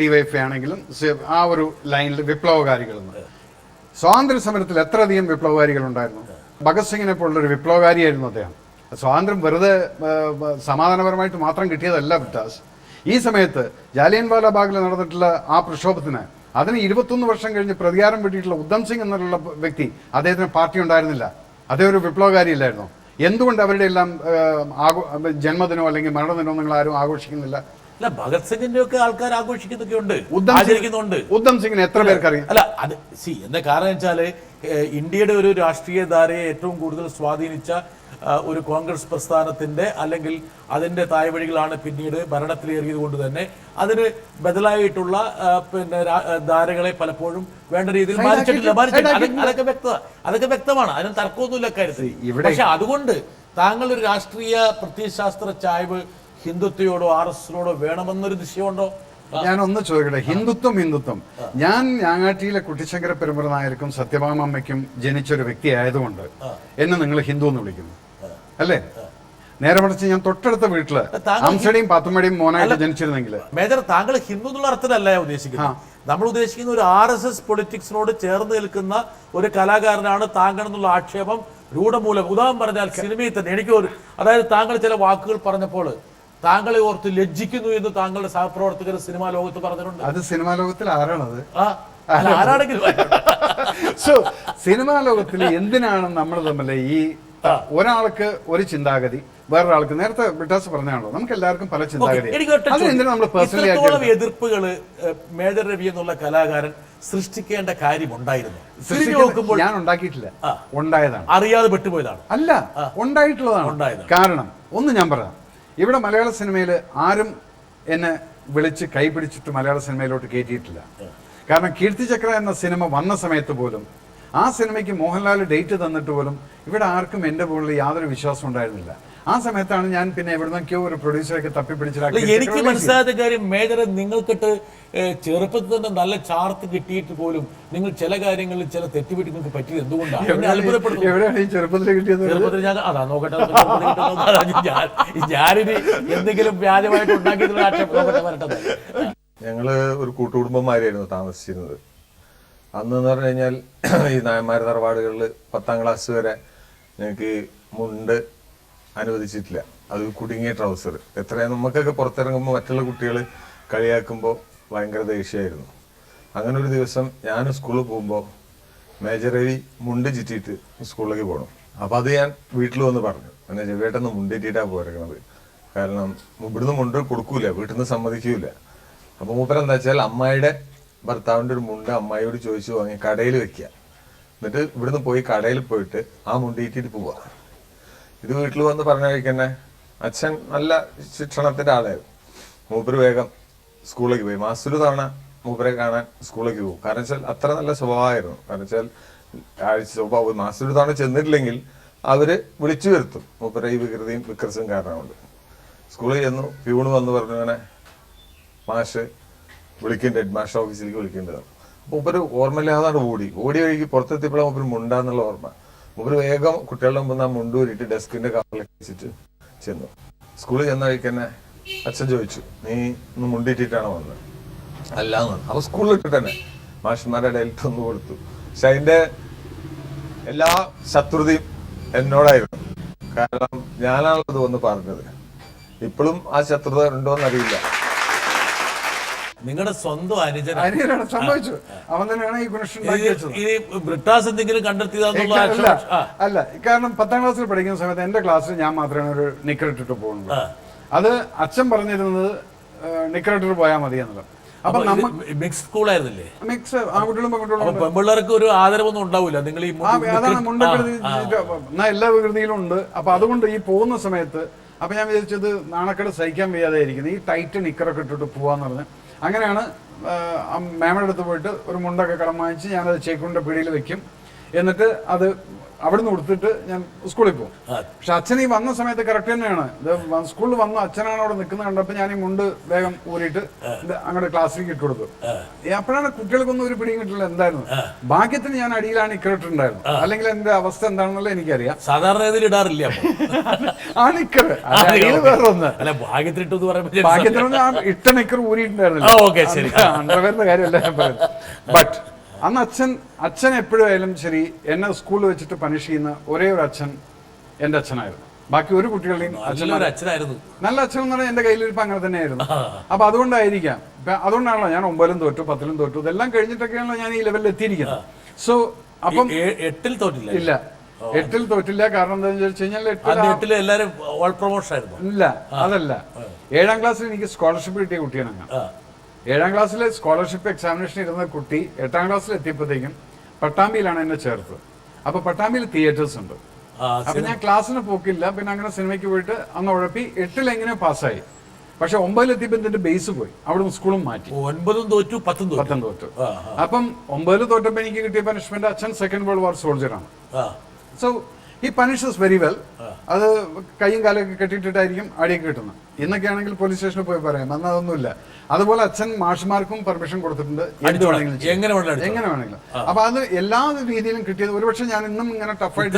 DYFI ആണെങ്കിലും ആ ഒരു ലൈനിൽ വിപ്ലവകാരികളെന്ന്, സ്വാതന്ത്ര്യ സമരത്തിൽ എത്രയധികം വിപ്ലവകാരികൾ ഉണ്ടായിരുന്നു. ഭഗത് സിംഗിനെ പോലുള്ളൊരു വിപ്ലവകാരിയായിരുന്നു അദ്ദേഹം. സ്വാതന്ത്ര്യം വെറുതെ സമാധാനപരമായിട്ട് മാത്രം കിട്ടിയതല്ല ബ്രിട്ടാസ്. ഈ സമയത്ത് ജാലിയൻവാല ബാഗിൽ നടന്നിട്ടുള്ള ആ പ്രക്ഷോഭത്തിന് അതിന് 21 വർഷം കഴിഞ്ഞ് പ്രതികാരം വീട്ടിയിട്ടുള്ള ഉദ്ധം സിംഗ് എന്നുള്ള വ്യക്തി, അദ്ദേഹത്തിന് പാർട്ടി ഉണ്ടായിരുന്നില്ല. അദ്ദേഹം ഒരു വിപ്ലവകാരിയില്ലായിരുന്നു. എന്തുകൊണ്ട് അവരുടെ എല്ലാം ജന്മദിനമോ അല്ലെങ്കിൽ മരണദിനമോ നിങ്ങൾ ആരും ആഘോഷിക്കുന്നില്ല? അല്ല, ഭഗത് സിംഗിന്റെ ഒക്കെ ആൾക്കാർ ആഘോഷിക്കുന്നൊക്കെ ഉണ്ട്, ആചരിക്കുന്നുണ്ട്. ഉദ്ധം സിംഗിനെ എത്ര പേർക്ക് അറിയാം? അല്ല, അത് എന്താ കാരണം വെച്ചാല് ഇന്ത്യയുടെ ഒരു രാഷ്ട്രീയ ധാരയെ ഏറ്റവും കൂടുതൽ സ്വാധീനിച്ച ഒരു കോൺഗ്രസ് പ്രസ്ഥാനത്തിന്റെ അല്ലെങ്കിൽ അതിന്റെ തായ്വഴികളാണ് പിന്നീട് ഭരണത്തിലേറിയത് കൊണ്ട് തന്നെ അതിന് ബദലായിട്ടുള്ള പിന്നെ ധാരകളെ പലപ്പോഴും വേണ്ട രീതിയിൽ അതൊക്കെ വ്യക്തമാണ്. അതിന് തർക്കമൊന്നുമില്ല കാര്യത്തിൽ. പക്ഷെ അതുകൊണ്ട് താങ്കൾ ഒരു രാഷ്ട്രീയ പ്രത്യയശാസ്ത്ര ചായ്വ് ഹിന്ദുത്വയോടോ RSSനോടോ വേണമെന്നൊരു ദിശയുണ്ടോ? ഞാനൊന്ന് ചോദിക്കട്ടെ. ഹിന്ദുത്വം ഞാൻ ഞാങ്ങാട്ടിയിലെ കുട്ടിശങ്കര പെരുമ്പറ നായർക്കും സത്യഭാമമ്മയ്ക്കും ജനിച്ചൊരു വ്യക്തി ആയതുകൊണ്ട് എന്നെ നിങ്ങൾ ഹിന്ദു എന്ന് വിളിക്കുന്നു അല്ലേ? നേരെ മറിച്ച് ഞാൻ തൊട്ടടുത്ത വീട്ടില് അംസടിയും പാത്തുമ്മടിയും മോനായിട്ട് ജനിച്ചിരുന്നെങ്കിൽ. മേജർ, താങ്കൾ ഹിന്ദു എന്നുള്ള അർത്ഥത്തിലല്ല ഉദ്ദേശിക്കുന്നത്. നമ്മൾ ഉദ്ദേശിക്കുന്ന ഒരു RSS പൊളിറ്റിക്സിനോട് ചേർന്ന് നിൽക്കുന്ന ഒരു കലാകാരനാണ് താങ്കൾ എന്നുള്ള ആക്ഷേപം രൂഢമൂലം. ഉദാഹരണം പറഞ്ഞാൽ സിനിമയിൽ തന്നെ അതായത് താങ്കൾ ചില വാക്കുകൾ പറഞ്ഞപ്പോൾ താങ്കളെ ഓർത്ത് ലജ്ജിക്കുന്നു എന്ന് താങ്കളുടെ സഹപ്രവർത്തകർ സിനിമാ ലോകത്ത് പറഞ്ഞിട്ടുണ്ട്. അത് സിനിമാ ലോകത്തിൽ ആരാണത്? ആരാണെങ്കിലും സോ സിനിമാ ലോകത്തിൽ എന്തിനാണ് നമ്മൾ തമ്മിൽ ഈ ഒരാൾക്ക് ഒരു ചിന്താഗതി, വേറൊരാൾക്ക് നേരത്തെ ബ്രിട്ടാസ് പറഞ്ഞാണല്ലോ, നമുക്ക് എല്ലാവർക്കും പല ചിന്താഗതി. എതിർപ്പുകള് മേജർ രവി എന്നുള്ള കലാകാരൻ സൃഷ്ടിക്കേണ്ട കാര്യമുണ്ടായിരുന്നു. ഞാൻ ഉണ്ടാക്കിയിട്ടില്ല, ഉണ്ടായതാണ്. അറിയാതെ പെട്ടുപോയതാണ്. അല്ല, ഉണ്ടായിട്ടുള്ളതാണ്. കാരണം ഒന്ന് ഞാൻ പറയാം, ഇവിടെ മലയാള സിനിമയിൽ ആരും എന്നെ വിളിച്ച് കൈപിടിച്ചിട്ട് മലയാള സിനിമയിലോട്ട് കയറ്റിയിട്ടില്ല. കാരണം കീർത്തിചക്ര എന്ന സിനിമ വന്ന സമയത്ത് പോലും ആ സിനിമയ്ക്ക് മോഹൻലാൽ ഡേറ്റ് തന്നിട്ട് പോലും ഇവിടെ ആർക്കും എൻ്റെ പോലുള്ള യാതൊരു വിശ്വാസം ഉണ്ടായിരുന്നില്ല. ആ സമയത്താണ് ഞാൻ പിന്നെ എവിടുന്നൊക്കെയോ ഒരു പ്രൊഡ്യൂസറൊക്കെ തപ്പിപ്പിടിച്ചിട്ട്. എനിക്ക് മനസ്സിലാത്ത കാര്യം മേജർ, നിങ്ങൾക്കിട്ട് ചെറുപ്പത്തിൽ തന്നെ നല്ല ചാർത്ത് കിട്ടിയിട്ട് പോലും നിങ്ങൾ ചില കാര്യങ്ങളിൽ ചില തെറ്റുപറ്റി നിങ്ങൾക്ക് പറ്റിയത് എന്തുകൊണ്ടാണ്? എവിടെയാണ് ഈ ചെറുപ്പത്തിൽ കിട്ടിയത്? ചെറുപ്പത്തിൽ ഞാൻ അതാ നോക്കട്ടെ, ഞാനിനി എന്തെങ്കിലും വ്യാജമായിട്ട് ഉണ്ടാക്കിയിട്ടുള്ള ആക്ഷേപം വരട്ടെ. ഞങ്ങള് ഒരു കൂട്ടുകുടുംബന്മാരായിരുന്നു താമസിച്ചിരുന്നത്. അന്ന് എന്ന് പറഞ്ഞു കഴിഞ്ഞാൽ ഈ നായന്മാർ തറവാടുകളിൽ 10ാം ക്ലാസ് വരെ ഞങ്ങൾക്ക് മുണ്ട് അനുവദിച്ചിട്ടില്ല. അത് കുടുങ്ങിയ ട്രൗസർ. എത്രയും നമുക്കൊക്കെ പുറത്തിറങ്ങുമ്പോൾ മറ്റുള്ള കുട്ടികൾ കളിയാക്കുമ്പോൾ ഭയങ്കര ദേഷ്യമായിരുന്നു. അങ്ങനെ ഒരു ദിവസം ഞാൻ സ്കൂളിൽ പോകുമ്പോൾ മേജർ രവി മുണ്ട് ചുറ്റിയിട്ട് സ്കൂളിലേക്ക് പോകണം. അപ്പോൾ അത് ഞാൻ വീട്ടിൽ വന്ന് പറഞ്ഞു, എന്നെ ചെവിയേട്ടൊന്ന് മുണ്ടിട്ടിട്ടാണ് പോയിരിക്കണത്. കാരണം ഇവിടുന്ന് മുണ്ട് കൊടുക്കൂല, വീട്ടിൽ നിന്ന് സമ്മതിക്കൂല. അപ്പൊ മൂപ്പരെന്താ വെച്ചാൽ അമ്മായിയുടെ ഭർത്താവിന്റെ ഒരു മുണ്ട് അമ്മായിയോട് ചോദിച്ചു വാങ്ങി കടയിൽ വെക്കുക. എന്നിട്ട് ഇവിടുന്ന് പോയി കടയിൽ പോയിട്ട് ആ മുണ്ടിയിട്ടിട്ട് പോവാ. ഇത് വീട്ടിൽ വന്ന് പറഞ്ഞ വഴിക്കന്നെ അച്ഛൻ നല്ല ശിക്ഷണത്തിന്റെ ആളായിരുന്നു. മൂപ്പര് വേഗം സ്കൂളിലേക്ക് പോയി. മാസൊരു തവണ മൂപ്പരെ കാണാൻ സ്കൂളിലേക്ക് പോകും. കാരണം വെച്ചാൽ അത്ര നല്ല സ്വഭാവമായിരുന്നു. കാരണം വെച്ചാൽ സ്വഭാവം മാസൊരു തവണ ചെന്നിട്ടില്ലെങ്കിൽ അവര് വിളിച്ചു വരുത്തും. മൂപ്പരെ ഈ വികൃതിയും വിക്രസും കാരണമുണ്ട്. സ്കൂളിൽ ചെന്നു, പ്യൂണ് വന്ന് പറഞ്ഞു ഇങ്ങനെ മാഷ് വിളിക്കേണ്ട, ഹെഡ് മാസ്റ്റർ ഓഫീസിലേക്ക് വിളിക്കേണ്ടതാണ്. അപ്പൊ മൂപ്പര് ഓർമ്മയില്ലാതാണ് ഓടി വഴിക്ക് പുറത്തെത്തിയപ്പോഴാണ് മൂപ്പര് മുണ്ടാന്നുള്ള ഓർമ്മ. മൂപ്പര് വേഗം കുട്ടികളുടെ മുമ്പ് ആ മുണ്ട് ഊരിയിട്ട് ഡെസ്കിന്റെ കാലിൽ വെച്ചിട്ട് ചെന്നു. സ്കൂളിൽ ചെന്ന വഴിക്ക് തന്നെ അച്ഛൻ ചോദിച്ചു, നീ ഒന്ന് മുണ്ടിട്ടിട്ടാണോ വന്നത്? അല്ലാന്ന്. അപ്പൊ സ്കൂളിൽ ഇട്ടിട്ട് തന്നെ മാഷന്മാരുടെ ഇടയിൽ ഒന്ന് കൊടുത്തു. പക്ഷെ അതിന്റെ എല്ലാ ശത്രുതയും എന്നോടായിരുന്നു. കാരണം ഞാനാണത് വന്ന് പറഞ്ഞത്. ഇപ്പോഴും ആ ശത്രുത ഉണ്ടോന്ന് അറിയില്ല. നിങ്ങളുടെ സ്വന്തം അനിയനാണ് സംഭവിച്ചു. അവൻ തന്നെയാണ് ഈ ഗുണഷൻ ബ്രിട്ടാസ് എന്തെങ്കിലും കണ്ടെത്തിയതാന്നുള്ള അല്ല. കാരണം 10ാം ക്ലാസ്സിൽ പഠിക്കുന്ന സമയത്ത് എന്റെ ക്ലാസ്സിൽ ഞാൻ മാത്രമാണ് ഒരു നിക്കറിട്ടിട്ട് പോകുന്നത്. അത് അച്ഛൻ പറഞ്ഞിരുന്നത് നിക്കറിട്ടിട്ട് പോയാൽ മതി എന്നുള്ളത്. അപ്പൊ മിക്സ് സ്കൂളായിരുന്നില്ലേ? മിക്സ് ആൺകുട്ടികളും പെൺകുട്ടികളും. പെൺപിള്ളേർക്ക് ഒരു ആദരവൊന്നും ഉണ്ടാവില്ല. നിങ്ങൾ ഈ അതാണ് മുണ്ടകൃതി എന്നാ എല്ലാ വികൃതിയിലും ഉണ്ട്. അപ്പൊ അതുകൊണ്ട് ഈ പോകുന്ന സമയത്ത് അപ്പൊ ഞാൻ വിചാരിച്ചത് നാണക്കേട് സഹിക്കാൻ വയ്യാതെ ഇരിക്കുന്നത്, ഈ ടൈറ്റ് നിക്കറൊക്കെ ഇട്ടിട്ട് പോവാന്ന് പറഞ്ഞ് അങ്ങനെയാണ് മാമയുടെ അടുത്ത് പോയിട്ട് ഒരു മുണ്ടൊക്കെ കടം വാങ്ങിച്ച് ഞാനത് ചേക്കുണ്ട പീടിയിൽ വെക്കും. എന്നിട്ട് അത് അവിടുന്ന് കൊടുത്തിട്ട് ഞാൻ സ്കൂളിൽ പോകും. പക്ഷെ അച്ഛൻ ഈ വന്ന സമയത്ത് കറക്റ്റ് തന്നെയാണ്. ഇത് സ്കൂളിൽ വന്നു അച്ഛനാണ് അവിടെ നിൽക്കുന്നത് കണ്ടപ്പോൾ ഞാൻ ഈ മുണ്ട് വേഗം ഊരിയിട്ട് അങ്ങോട്ട് ക്ലാസ്സിലേക്ക് ഇട്ട് കൊടുത്തു. അപ്പോഴാണ് കുട്ടികൾക്കൊന്നും ഒരു പിടിയും കിട്ടില്ല എന്തായിരുന്നു. ഭാഗ്യത്തിന് ഞാൻ അടിയിലാണ് നിക്കറിട്ടുണ്ടായിരുന്നു. അല്ലെങ്കിൽ എന്റെ അവസ്ഥ എന്താണെന്നുള്ള എനിക്കറിയാം. സാധാരണ ഇടാറില്ല ആ നിക്കർ വേറെ ഒന്ന് ഭാഗ്യത്തിന് ഇട്ട നിക്കർ ഊരിയിട്ടുണ്ടായിരുന്നില്ല. അണ്ടർവെയറിന്റെ കാര്യമല്ല ഞാൻ പറയുന്നത്. ബട്ട് അന്ന് അച്ഛൻ എപ്പോഴും ശരി എന്നെ സ്കൂളിൽ വെച്ചിട്ട് പണിഷ് ചെയ്യുന്ന ഒരേ ഒരു അച്ഛൻ എന്റെ അച്ഛനായിരുന്നു. ബാക്കി ഒരു കുട്ടികളുടെയും അച്ഛനായിരുന്നു. നല്ല അച്ഛൻ എന്ന് പറഞ്ഞാൽ എന്റെ കയ്യിലിരിപ്പ് അങ്ങനെ തന്നെയായിരുന്നു. അപ്പൊ അതുകൊണ്ടായിരിക്കാം, അതുകൊണ്ടാണല്ലോ ഞാൻ 9ലും തോറ്റു 10ലും തോറ്റു. ഇതെല്ലാം കഴിഞ്ഞിട്ടൊക്കെയാണല്ലോ ഞാൻ ഈ ലെവലിൽ എത്തിയിരിക്കുന്നത്. സോ അപ്പം 8ൽ തോറ്റില്ല. ഇല്ല, 8ൽ തോറ്റില്ല. കാരണം എന്താണെന്ന് വെച്ച് കഴിഞ്ഞാൽ 8ൽ എല്ലാവരും ഓൾ പ്രൊമോഷൻ ആയിരുന്നു. ഇല്ല, അതല്ല. 7ാം ക്ലാസ്സിൽ എനിക്ക് സ്കോളർഷിപ്പ് കിട്ടിയ കുട്ടിയാണ് ഞാൻ. 7ാം ക്ലാസ്സിലെ സ്കോളർഷിപ്പ് എക്സാമിനേഷൻ ഇരുന്ന കുട്ടി 8ാം ക്ലാസ്സിൽ എത്തിയപ്പോഴത്തേക്കും പട്ടാമ്പിയിലാണ് എന്നെ ചേർത്തത്. അപ്പൊ പട്ടാമ്പിയിൽ തിയേറ്റേഴ്സ് ഉണ്ട്. അപ്പൊ ഞാൻ ക്ലാസ്സിന് പോക്കില്ല. പിന്നെ അങ്ങനെ സിനിമയ്ക്ക് പോയിട്ട് അന്ന് ഉഴപ്പി 8ൽ എങ്ങനെയോ പാസ്സായി. പക്ഷെ 9ൽ എത്തിയപ്പോ ഇതിന്റെ ബേസ് പോയി. അവിടെ സ്കൂളും മാറ്റി. 9ഉം തോറ്റു 10ഉം തോറ്റു. അപ്പം 9ൽ തോറ്റപ്പോ എനിക്ക് കിട്ടിയ പനിഷ്മെന്റ് അച്ഛൻ സെക്കൻഡ് വേൾഡ് വാർ സോൾജറാണ്. സോ ഈ പനിഷസ് വെരി വെൽ. അത് കൈയും കാലൊക്കെ കെട്ടിയിട്ടിട്ടായിരിക്കും അടിയൊക്കെ കിട്ടുന്നത്. ഇന്നൊക്കെ ആണെങ്കിൽ പോലീസ് സ്റ്റേഷനിൽ പോയി പറയാം, അന്ന് അതൊന്നുമില്ല. അതുപോലെ അച്ഛൻ മാഷ്മാർക്കും പെർമിഷൻ കൊടുത്തിട്ടുണ്ട്, എങ്ങനെ വേണമെങ്കിലും. അപ്പൊ അത് എല്ലാ രീതിയിലും കിട്ടിയത്. ഒരുപക്ഷെ ഞാൻ ഇന്നും ഇങ്ങനെ ടഫായിട്ട്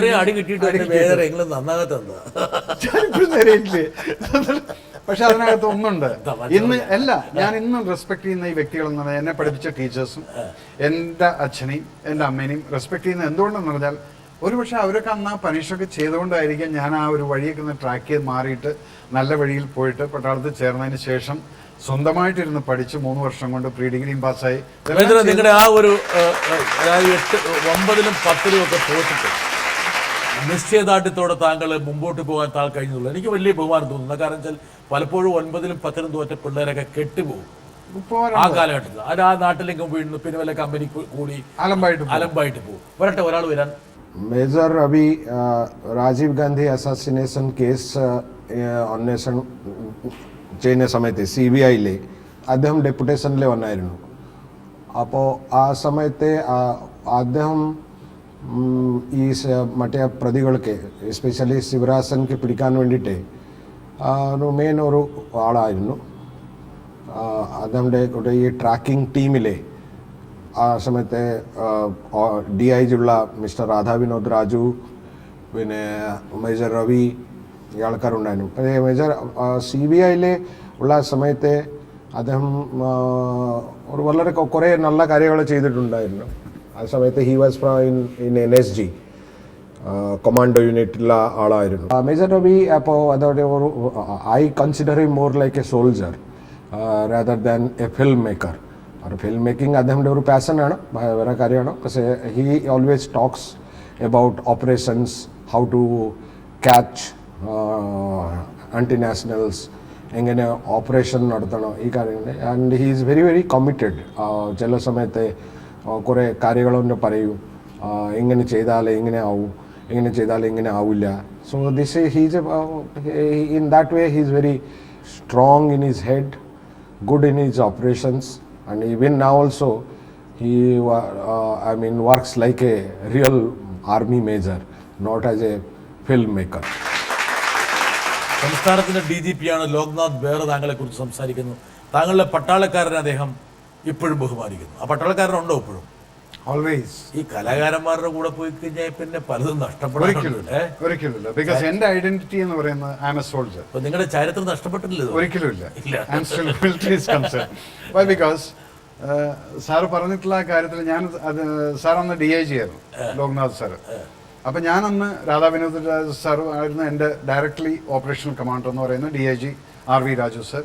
പക്ഷെ അതിനകത്ത് ഒന്നുണ്ട്. ഞാൻ ഇന്നും റെസ്പെക്ട് ചെയ്യുന്ന ഈ വ്യക്തികൾ എന്ന് പറഞ്ഞാൽ എന്നെ പഠിപ്പിച്ച ടീച്ചേഴ്സും എന്റെ അച്ഛനെയും എന്റെ അമ്മേനെയും റെസ്പെക്ട് ചെയ്യുന്ന എന്തുകൊണ്ടെന്ന് പറഞ്ഞാൽ ഒരുപക്ഷെ അവരൊക്കെ അന്ന് ആ പണിഷൊക്കെ ചെയ്തുകൊണ്ടായിരിക്കും ഞാൻ ആ ഒരു വഴിയൊക്കെ ഒന്ന് ട്രാക്ക് ചെയ്ത് മാറിയിട്ട് നല്ല വഴിയിൽ പോയിട്ട് പട്ടാളത്തിൽ ചേർന്നതിന് ശേഷം സ്വന്തമായിട്ടിരുന്ന് പഠിച്ച് 3 വർഷം കൊണ്ട് പ്രീ ഡിഗ്രിയും പാസ്സായി. നിങ്ങളുടെ ആ ഒരു 9ലും 10ലും ഒക്കെ തോറ്റിട്ട് നിശ്ചയദാർഢ്യത്തോടെ താങ്കൾ മുമ്പോട്ട് പോകാൻ കഴിഞ്ഞുള്ളൂ. എനിക്ക് വലിയ ബഹുമാനം തോന്നുന്നു. കാരണം വെച്ചാൽ പലപ്പോഴും 9ലും 10ലും തോറ്റ പിള്ളേരൊക്കെ കെട്ടുപോകും ആ കാലഘട്ടത്തിൽ. അത് ആ നാട്ടിലേക്ക് വീഴുന്നു, പിന്നെ വല്ല കമ്പനി കൂടി അലമ്പായിട്ട് പോകും. വരട്ടെ, ഒരാൾ വരാൻ. മേജർ അബി രാജീവ് ഗാന്ധി അസാസിനേഷൻ കേസ് അന്വേഷണം ചെയ്യുന്ന സമയത്ത് CBIയിലെ അദ്ദേഹം ഡെപ്യൂട്ടേഷനിൽ വന്നായിരുന്നു. അപ്പോൾ ആ സമയത്ത് അദ്ദേഹം ഈ മറ്റേ പ്രതികൾക്ക് എസ്പെഷ്യലി ശിവരാജ് പിടിക്കാൻ വേണ്ടിയിട്ട് ഒരു മെയിൻ ഒരു ആളായിരുന്നു. അദ്ദേഹത്തിൻ്റെ കൂടെ ഈ ട്രാക്കിംഗ് ടീമിലെ ആ സമയത്തെ DIG ഉള്ള മിസ്റ്റർ രാധാ വിനോദ് രാജു, പിന്നെ മേജർ രവി, ഈ ആൾക്കാരുണ്ടായിരുന്നു. മേജർ CBIയിലെ ഉള്ള സമയത്ത് അദ്ദേഹം ഒരു വളരെ കുറേ നല്ല കാര്യങ്ങൾ ചെയ്തിട്ടുണ്ടായിരുന്നു. ആ സമയത്ത് he was in NSG commando യൂണിറ്റുള്ള ആളായിരുന്നു. മേജർ രവി അപ്പോൾ അതോടെ ഒരു I consider him more like a soldier rather than a filmmaker. Film making അദ്ദേഹത്തിൻ്റെ ഒരു പാഷനാണ്, വേറെ കാര്യമാണ്. പക്ഷേ he always talks about operations, how to catch anti nationals എങ്ങനെ ഓപ്പറേഷൻ നടത്തണം ഈ കാര്യങ്ങൾ. And he is very very committed. ചില സമയത്ത് കുറേ കാര്യങ്ങളൊന്നും പറയും, ഇങ്ങനെ ചെയ്താലേ ഇങ്ങനെ ആവും, ഇങ്ങനെ ചെയ്താലേ ഇങ്ങനെ ആവില്ല. So this he's in that way he is very strong in his head, good in his operations, and even now also he works like a real army major, not as a filmmaker. സംസ്ഥാനത്തിന്റെ DGP ആണ് ലോക്നാഥ് ബെഹ്റ താങ്കളെ കുറിച്ച് സംസാരിക്കുന്നു. താങ്കളുടെ പട്ടാളക്കാരനെ അദ്ദേഹം ഇപ്പോഴും ബഹുമാനിക്കുന്നു. ആ പട്ടാളക്കാരനുണ്ടോ ഇപ്പോഴും? ഓൾവേസ്. ഈ കലാകാരന്മാരുടെ കൂടെ പോയി കഴിഞ്ഞാൽ പിന്നെ പലതും നഷ്ടപ്പെടാറില്ലേ? ഒരിക്കലുമില്ല. ബിക്കോസ് എന്റെ ഐഡന്റിറ്റി എന്ന് പറയുന്നത് ഐ ആം എ സോൾജർ. അപ്പൊ നിങ്ങളുടെ ചരിത്രം നഷ്ടപ്പെട്ടില്ല? ഒരിക്കലും ഇല്ല. I am still military is concern. Why? Because sir പറഞ്ഞിട്ടുള്ള കാര്യത്തിൽ ഞാൻ അത് സാർ അന്ന് DIG ആയിരുന്നു, ലോക്നാഥ് സാറ്. അപ്പം ഞാനന്ന് രാധാ വിനോദ് സാർ ആയിരുന്നു എൻ്റെ ഡയറക്ട്ലി ഓപ്പറേഷണൽ കമാൻഡർ എന്ന് പറയുന്ന DIG RV രാജു സർ.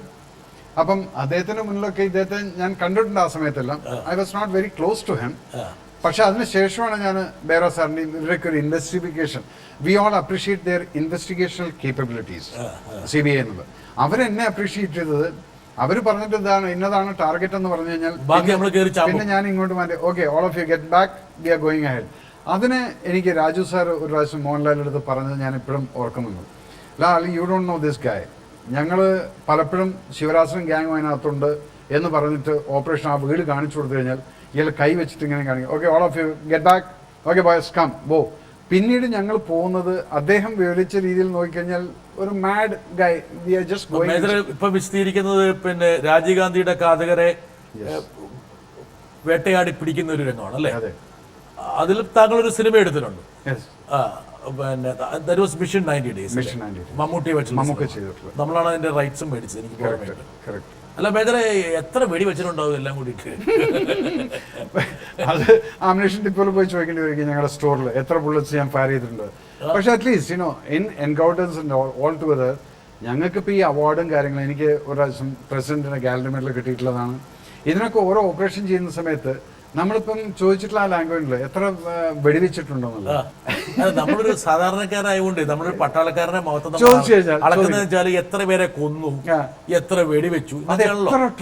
അപ്പം അദ്ദേഹത്തിന് മുന്നിലൊക്കെ ഇദ്ദേഹത്തെ ഞാൻ കണ്ടിട്ടുണ്ട് ആ സമയത്തെല്ലാം. I was not very close to him. പക്ഷെ അതിനുശേഷമാണ് ഞാൻ ബെഹ്റ സാറിൻ്റെയും ഇവരൊക്കെ ഒരു investigation, we all appreciate their investigational capabilities, CBI എന്നത്. അവരെന്നെ അപ്രീഷിയേറ്റ് ചെയ്തത്, അവർ പറഞ്ഞിട്ട് ഇന്നതാണ് ടാർഗറ്റ് എന്ന് പറഞ്ഞു കഴിഞ്ഞാൽ പിന്നെ ഞാൻ ഇങ്ങോട്ട് മാറ്റി okay all of you get back, we are going ahead. അതിന് എനിക്ക് രാജു സാർ ഒരു പ്രാവശ്യം മോഹൻലാലിൻ്റെ അടുത്ത് പറഞ്ഞത് ഞാൻ ഇപ്പോഴും ഓർക്കുന്നുണ്ട്. Lal, you don't know this guy. ഞങ്ങൾ പലപ്പോഴും ശിവരാസൻ ഗ്യാങ് അതിനകത്തുണ്ട് എന്ന് പറഞ്ഞിട്ട് ഓപ്പറേഷൻ ആ വീട് കാണിച്ചു കൊടുത്തു കഴിഞ്ഞാൽ ഇയാൾ കൈ വെച്ചിട്ട് ഇങ്ങനെ കാണിക്കും, okay all of you get back, okay boys come go. പിന്നീട് ഞങ്ങൾ പോകുന്നത് അദ്ദേഹം വിവരിച്ച രീതിയിൽ നോക്കിക്കഴിഞ്ഞാൽ ഒരു mad guy, we are just going. ഇപ്പൊ വിശദീകരിക്കുന്നത് പിന്നെ രാജീവ് ഗാന്ധിയുടെ ഘാതകരെ വേട്ടയാടി പിടിക്കുന്ന ഒരു രംഗമാണ് അല്ലേ? അതിൽ താങ്കൾ ഒരു സിനിമ എടുത്തിട്ടുണ്ട്. പിന്നെ that was mission 90 Days. Mammootty വെച്ച് നമ്മളാണ് അതിന്റെ റൈറ്റ്സും മേടിച്ചത്. എനിക്ക് അല്ല മേജറെ, എത്ര വെടി വെച്ചിട്ടുണ്ടാവും എല്ലാം കൂടിയിട്ട്? അത് ആംനേഷൻ ഡിപ്പോയിൽ പോയി ചോദിക്കേണ്ടി വരിക ഞങ്ങളുടെ സ്റ്റോറിൽ എത്ര ബുള്ളറ്റ്സ് ഞാൻ ഫയർ ചെയ്തിട്ടുണ്ട്. പക്ഷെ at least in encounters and all together ഞങ്ങൾക്കിപ്പോൾ ഈ അവാർഡും കാര്യങ്ങളും എനിക്ക് ഒരു പ്രാവശ്യം പ്രസിഡന്റിന്റെ ഗാലറി മെഡൽ കിട്ടിയിട്ടുള്ളതാണ്. ഇതിനൊക്കെ ഓരോ ഓപ്പറേഷൻ ചെയ്യുന്ന സമയത്ത് നമ്മളിപ്പം ചോദിച്ചിട്ടുള്ള ആ ലാംഗ്വേജിൽ എത്ര വെടിവെച്ചിട്ടുണ്ടോന്നുള്ളത്. നമ്മളൊരു സാധാരണക്കാരായതുകൊണ്ട് നമ്മളൊരു പട്ടാളക്കാരനെ അളക്കുന്ന എത്ര പേരെ കൊന്നു, എത്ര വെടിവെച്ചു,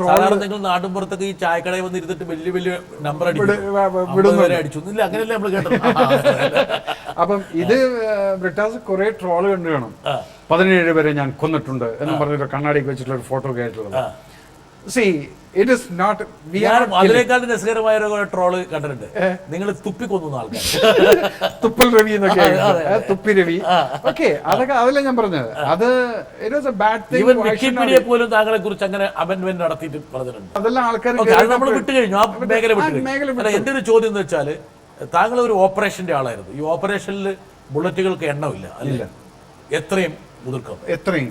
സാധാരണ നിങ്ങൾ നാട്ടിൻപുറത്തൊക്കെ ഈ ചായക്കടയിൽ വന്ന് ഇരുന്നിട്ട് വലിയ വലിയ നമ്പർ അടിച്ചു ഇല്ല, അങ്ങനെയല്ലേ നമ്മൾ കേട്ടത്. അപ്പം ഇത് ബ്രിട്ടാസ് കുറെ ട്രോള് കണ്ടു കാണും. 17 പേരെ ഞാൻ കൊന്നിട്ടുണ്ട് എന്ന് പറഞ്ഞിട്ട് കണ്ണാടിക്ക് വെച്ചിട്ടുള്ള ഒരു ഫോട്ടോ കേട്ടിട്ടുള്ളത്. See, it is not. അതിനേക്കാൾ രസകരമായ ഒരു ട്രോള് കണ്ടിട്ടുണ്ട്. നിങ്ങൾ തുപ്പിക്കൊന്നു ആൾക്കാർ, തുപ്പൽ രവി എന്നൊക്കെ, തുപ്പി രവി. ഓക്കെ, അതൊക്കെ അതല്ല ഞാൻ പറഞ്ഞത്. അത് it was A bad thing. Wikipedia പോലും താങ്കളെ കുറിച്ച് അങ്ങനെ അമെന്റ്മെന്റ് നടത്തിയിട്ട് പറഞ്ഞിട്ടുണ്ട്. അതെല്ലാം ആൾക്കാർ നമ്മൾ വിട്ടുകഴിഞ്ഞു, ആ മേഖല വിട്ടുകഴിഞ്ഞു. എന്റെ ഒരു ചോദ്യം എന്ന് വെച്ചാൽ, താങ്കൾ ഒരു ഓപ്പറേഷന്റെ ആളായിരുന്നു. ഈ ഓപ്പറേഷനിൽ ബുള്ളറ്റുകൾക്ക് എണ്ണമില്ല അല്ല, എത്രയും.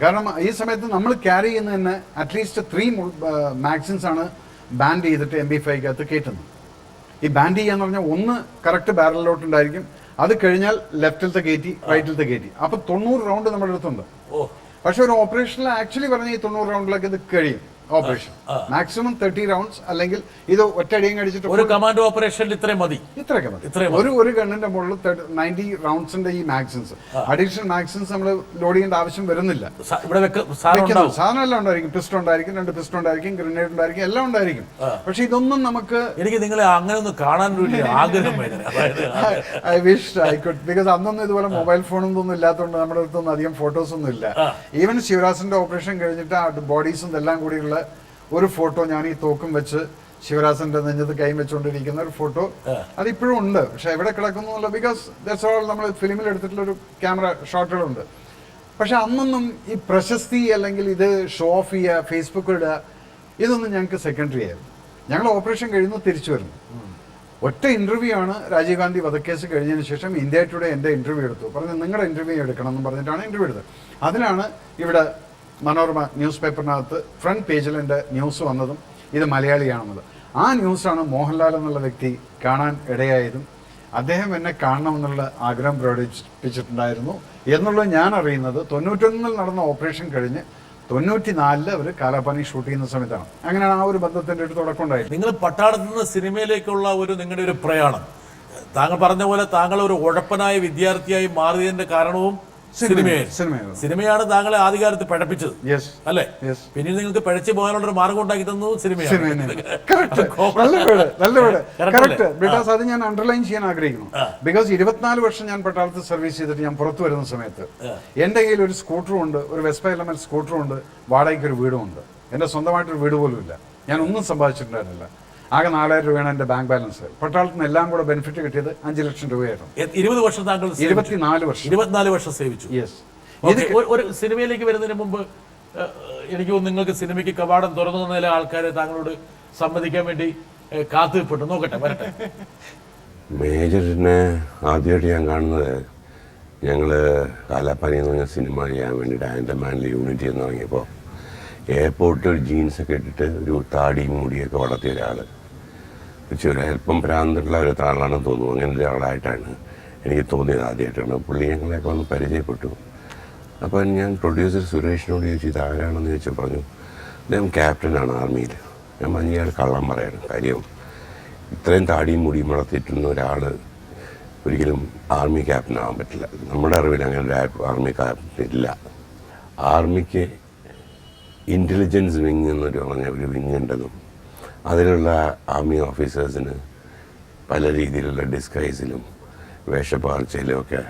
കാരണം ഈ സമയത്ത് നമ്മൾ ക്യാരി ചെയ്യുന്ന തന്നെ അറ്റ്ലീസ്റ്റ് 3 മാഗസിൻസ് ആണ് ബാൻഡ് ചെയ്തിട്ട് MP5 കയറ്റുന്നത്. ഈ ബാൻഡ് ചെയ്യാന്ന് പറഞ്ഞാൽ ഒന്ന് കറക്റ്റ് ബാരലിലോട്ട് ഉണ്ടായിരിക്കും, അത് കഴിഞ്ഞാൽ ലെഫ്റ്റിലത്തെ കയറ്റി റൈറ്റിലത്തെ കയറ്റി. അപ്പൊ 90 റൗണ്ട് നമ്മുടെ അടുത്തുണ്ട്. പക്ഷെ ഒരു ഓപ്പറേഷനിൽ ആക്ച്വലി പറഞ്ഞ ഈ 90 റൗണ്ടിലൊക്കെ ഇത് കഴിയും. ഓപ്പറേഷൻ മാക്സിമം 30 റൗണ്ട്സ്, അല്ലെങ്കിൽ ഇത് ഒറ്റയടിയും അടിച്ചിട്ട് ഒരു കമാൻഡോ ഓപ്പറേഷനിൽ ഇത്രയൊക്കെ മതി. ഒരു ഗണ്ണിന്റെ മുകളിൽ 90 റൗണ്ട്സിന്റെ ഈ മാഗസിൻസ്, അഡീഷണൽ മാഗസിൻസ് നമ്മൾ ലോഡ് ചെയ്യേണ്ട ആവശ്യം വരുന്നില്ല. സാധനം എല്ലാം ഉണ്ടായിരിക്കും. പിസ്റ്റൺ ഉണ്ടായിരിക്കും, 2 പിസ്റ്റൺ ഉണ്ടായിരിക്കും, ഗ്രനേഡ് ഉണ്ടായിരിക്കും, എല്ലാം ഉണ്ടായിരിക്കും. പക്ഷെ ഇതൊന്നും നമുക്ക്, എനിക്ക് നിങ്ങളെ അങ്ങനെ ഒന്ന് കാണാൻ ആഗ്രഹം. I wish I could. Because അന്നൊന്നും ഇതുപോലെ മൊബൈൽ ഫോണൊന്നും ഇല്ലാത്തതുകൊണ്ട് നമ്മുടെ അടുത്തൊന്നും അധികം ഫോട്ടോസ് ഒന്നും ഇല്ല. ഈവൻ ശിവരാസിന്റെ ഓപ്പറേഷൻ കഴിഞ്ഞിട്ട് ആ ബോഡീസും എല്ലാം കൂടിയുള്ള ഒരു ഫോട്ടോ, ഞാൻ ഈ തോക്കും വെച്ച് ശിവരാസന്റെ നെഞ്ചത്ത് കൈ വെച്ചുകൊണ്ടിരിക്കുന്ന ഒരു ഫോട്ടോ, അതിപ്പോഴും ഉണ്ട്. പക്ഷെ എവിടെ കിടക്കുന്നില്ല, ബിക്കോസ് ദാറ്റ്സ് ഓൾ നമ്മൾ ഫിലിമിൽ എടുത്തിട്ടുള്ള ഒരു ക്യാമറ ഷോട്ടുകളുണ്ട്. പക്ഷെ അന്നൊന്നും ഈ പ്രശസ്തി അല്ലെങ്കിൽ ഇത് ഷോ ഓഫ് ചെയ്യുക, ഫേസ്ബുക്ക് ഇടുക, ഇതൊന്നും ഞങ്ങൾക്ക് സെക്കൻഡറി ആയിരുന്നു. ഞങ്ങൾ ഓപ്പറേഷൻ കഴിയുന്നു, തിരിച്ചു വരുന്നു. ഒറ്റ ഇന്റർവ്യൂ ആണ് രാജീവ് ഗാന്ധി വധക്കേസ് കഴിഞ്ഞതിന് ശേഷം ഇന്ത്യ ടുഡേ എൻ്റെ ഇന്റർവ്യൂ എടുത്തു. പറഞ്ഞു നിങ്ങളുടെ ഇന്റർവ്യൂ എടുക്കണം എന്ന് പറഞ്ഞിട്ടാണ് ഇന്റർവ്യൂ എടുത്തത്. അതിലാണ് ഇവിടെ മനോരമ ന്യൂസ് പേപ്പറിനകത്ത് ഫ്രണ്ട് പേജിൽ എൻ്റെ ന്യൂസ് വന്നതും ഇത് മലയാളിയാണെന്നത്. ആ ന്യൂസാണ് മോഹൻലാൽ എന്നുള്ള വ്യക്തി കാണാൻ ഇടയായതും അദ്ദേഹം എന്നെ കാണണമെന്നുള്ള ആഗ്രഹം പ്രകടിപ്പിച്ചിട്ടുണ്ടായിരുന്നു എന്നുള്ളത് ഞാൻ അറിയുന്നത് 91 നടന്ന ഓപ്പറേഷൻ കഴിഞ്ഞ് 94 അവർ കാലാപാനി ഷൂട്ട് ചെയ്യുന്ന സമയത്താണ്. അങ്ങനെയാണ് ആ ഒരു ബന്ധത്തിൻ്റെ ഒരു തുടക്കം ഉണ്ടായത്. നിങ്ങൾ പട്ടാളത്തിൽ നിന്ന് സിനിമയിലേക്കുള്ള നിങ്ങളുടെ ഒരു പ്രയാണം, താങ്കൾ പറഞ്ഞ പോലെ താങ്കൾ ഒരു ഉഴപ്പനായ വിദ്യാർത്ഥിയായി മാറിയതിൻ്റെ കാരണവും സിനിമയായിരുന്നു. സിനിമയാണ് താങ്കളെ ആദ്യകാലത്ത് പഴപ്പിച്ചത് യെസ് അല്ലേ? Yes. പിന്നീട് നിങ്ങൾക്ക് പഴച്ചു പോകാനുള്ള ഒരു മാർഗം ഉണ്ടാക്കി തന്നു സിനിമയാണ്. നല്ല വീട് കറക്റ്റ് ബിക്കോസ് അത് ഞാൻ അണ്ടർലൈൻ ചെയ്യാൻ ആഗ്രഹിക്കുന്നു. ബിക്കോസ് 24 വർഷം ഞാൻ പട്ടാളത്തിൽ സർവീസ് ചെയ്തിട്ട് ഞാൻ പുറത്തു വരുന്ന സമയത്ത് എൻ്റെ കയ്യിൽ ഒരു സ്കൂട്ടറും ഉണ്ട്, ഒരു വെസ്പ എലമെന്റ് സ്കൂട്ടറും ഉണ്ട്, വാടകയ്ക്ക് ഒരു വീടും ഉണ്ട്. എൻ്റെ സ്വന്തമായിട്ടൊരു വീട് പോലും ഇല്ല. ഞാൻ ഒന്നും സമ്പാദിച്ചിട്ടുണ്ടായിരുന്നില്ല. ആകെ 4000 രൂപയാണ് എൻ്റെ ബാങ്ക് ബാലൻസ്. പട്ടാളത്തിൽ നിന്ന് എല്ലാം കൂടെ ബെനിഫിറ്റ് കിട്ടിയത് 5 ലക്ഷം രൂപയായിരുന്നു. 20 വർഷം താങ്കൾ 24 വർഷം സേവിച്ചു. യെസ്. ഒരു സിനിമയിലേക്ക് വരുന്നതിന് മുമ്പ് എനിക്ക് തോന്നുന്നു നിങ്ങൾക്ക് സിനിമയ്ക്ക് കവാടം തുറന്നു തന്ന ചില ആൾക്കാരെ താങ്കളോട് സമ്മതിക്കാൻ വേണ്ടി കാത്തുപ്പെട്ടു. നോക്കട്ടെ, വരട്ടെ. മേജറിനെ ആദ്യമായിട്ട് ഞാൻ കാണുന്നത് ഞങ്ങൾ കാലാപ്പാനി എന്ന് പറഞ്ഞ സിനിമ ചെയ്യാൻ വേണ്ടിയിട്ട് ആൻഡമാനിൽ യൂണിറ്റി എന്ന് തുടങ്ങിയപ്പോൾ എയർപോർട്ടിൽ ജീൻസൊക്കെ ഇട്ടിട്ട് ഒരു താടിയും മുടിയൊക്കെ വളർത്തിയ ഒരാൾ, ഒരു അല്പം ഭ്രാന്തുള്ള ഒരു താളാണെന്ന് തോന്നുന്നു. അങ്ങനെ ഒരാളായിട്ടാണ് എനിക്ക് തോന്നിയത് ആദ്യമായിട്ടാണ്. പുള്ളി ഞങ്ങളെയൊക്കെ വന്ന് പരിചയപ്പെട്ടു. അപ്പോൾ ഞാൻ പ്രൊഡ്യൂസർ സുരേഷിനോട് ചോദിച്ചു ഇത് ആരാണെന്ന് ചോദിച്ചാൽ പറഞ്ഞു അദ്ദേഹം ക്യാപ്റ്റനാണ് ആർമിയിൽ. ഞാൻ പറഞ്ഞു ഇയാൾ കള്ളം പറയണം, കാര്യം ഇത്രയും താടിയും മുടിയും വളർത്തിയിട്ടുന്ന ഒരാൾ ഒരിക്കലും ആർമി ക്യാപ്റ്റൻ ആവാൻ പറ്റില്ല. നമ്മുടെ അറിവിൽ അങ്ങനെ ഒരു ആർമി ക്യാപ്റ്റൻ ഇല്ല. ആർമിക്ക് ഇൻ്റലിജൻസ് വിങ് എന്നൊരു പറഞ്ഞ ഒരു വിങ് ഉണ്ടെന്നും അതിലുള്ള ആർമി ഓഫീസേഴ്സിന് പല രീതിയിലുള്ള ഡിസ്ഗൈസിലും വേഷപ്പാർച്ചയിലും ഒക്കെ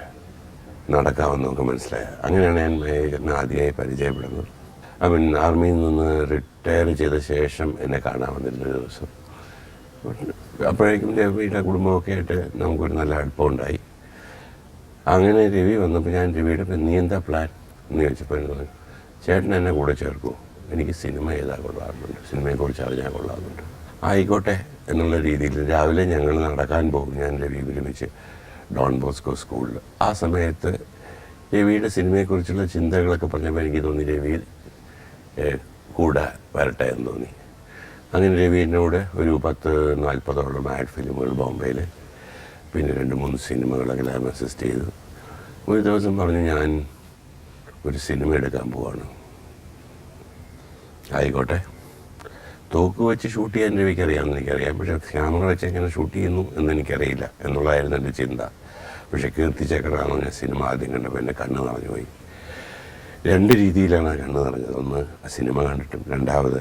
നടക്കാമെന്നൊക്കെ മനസ്സിലായത്. അങ്ങനെയാണ് ഞാൻ മേജറിനെ ആദ്യമായി പരിചയപ്പെടുന്നത്. അവൻ ആർമിയിൽ നിന്ന് റിട്ടയർ ചെയ്ത ശേഷം എന്നെ കാണാൻ വന്നിരുന്നൊരു ദിവസം. അപ്പോഴേക്കും രവിയുടെ കുടുംബമൊക്കെ ആയിട്ട് നമുക്കൊരു നല്ല അടുപ്പമുണ്ടായി. അങ്ങനെ രവി വന്നപ്പോൾ ഞാൻ രവിയുടെ നീ എന്താ പ്ലാൻ എന്ന് ചോദിച്ചപ്പോൾ എനിക്ക് തോന്നി ചേട്ടൻ എന്നെ കൂടെ ചേർക്കുമോ, എനിക്ക് സിനിമ ചെയ്താൽ കൊള്ളാറുണ്ട്, സിനിമയെക്കുറിച്ച് അറിഞ്ഞാൽ കൊള്ളാറുണ്ട്. ആയിക്കോട്ടെ എന്നുള്ള രീതിയിൽ രാവിലെ ഞങ്ങൾ നടക്കാൻ പോകും. ഞാൻ രവി ഒരുമിച്ച് ഡോൺ ബോസ്കോ സ്കൂളിൽ. ആ സമയത്ത് രവിയുടെ സിനിമയെക്കുറിച്ചുള്ള ചിന്തകളൊക്കെ പറഞ്ഞപ്പോൾ എനിക്ക് തോന്നി രവി കൂടെ വരട്ടെ എന്ന് തോന്നി. അങ്ങനെ രവി എന്നോട് ഒരു 10-40ഓളം ആഡ് ഫിലിമുകൾ ബോംബെയിൽ, പിന്നെ 2-3 സിനിമകളെല്ലാം അസിസ്റ്റ് ചെയ്തു. ഒരു ദിവസം പറഞ്ഞു ഞാൻ ഒരു സിനിമ എടുക്കാൻ പോവാണ്. ആയിക്കോട്ടെ, തോക്ക് വെച്ച് ഷൂട്ട് ചെയ്യാൻ രവിക്കറിയാമെന്ന് എനിക്കറിയാം, പക്ഷേ ക്യാമറ വെച്ച് എങ്ങനെ ഷൂട്ട് ചെയ്യുന്നു എന്നെനിക്കറിയില്ല എന്നുള്ളതായിരുന്നു എൻ്റെ ചിന്ത. പക്ഷേ കീർത്തിച്ചേക്കറാണോ ഞാൻ സിനിമ ആദ്യം കണ്ടപ്പോൾ എൻ്റെ കണ്ണ് നിറഞ്ഞു പോയി. 2 രീതിയിലാണ് ആ കണ്ണ് നിറഞ്ഞത്. ഒന്ന് സിനിമ കണ്ടിട്ടും, രണ്ടാമത്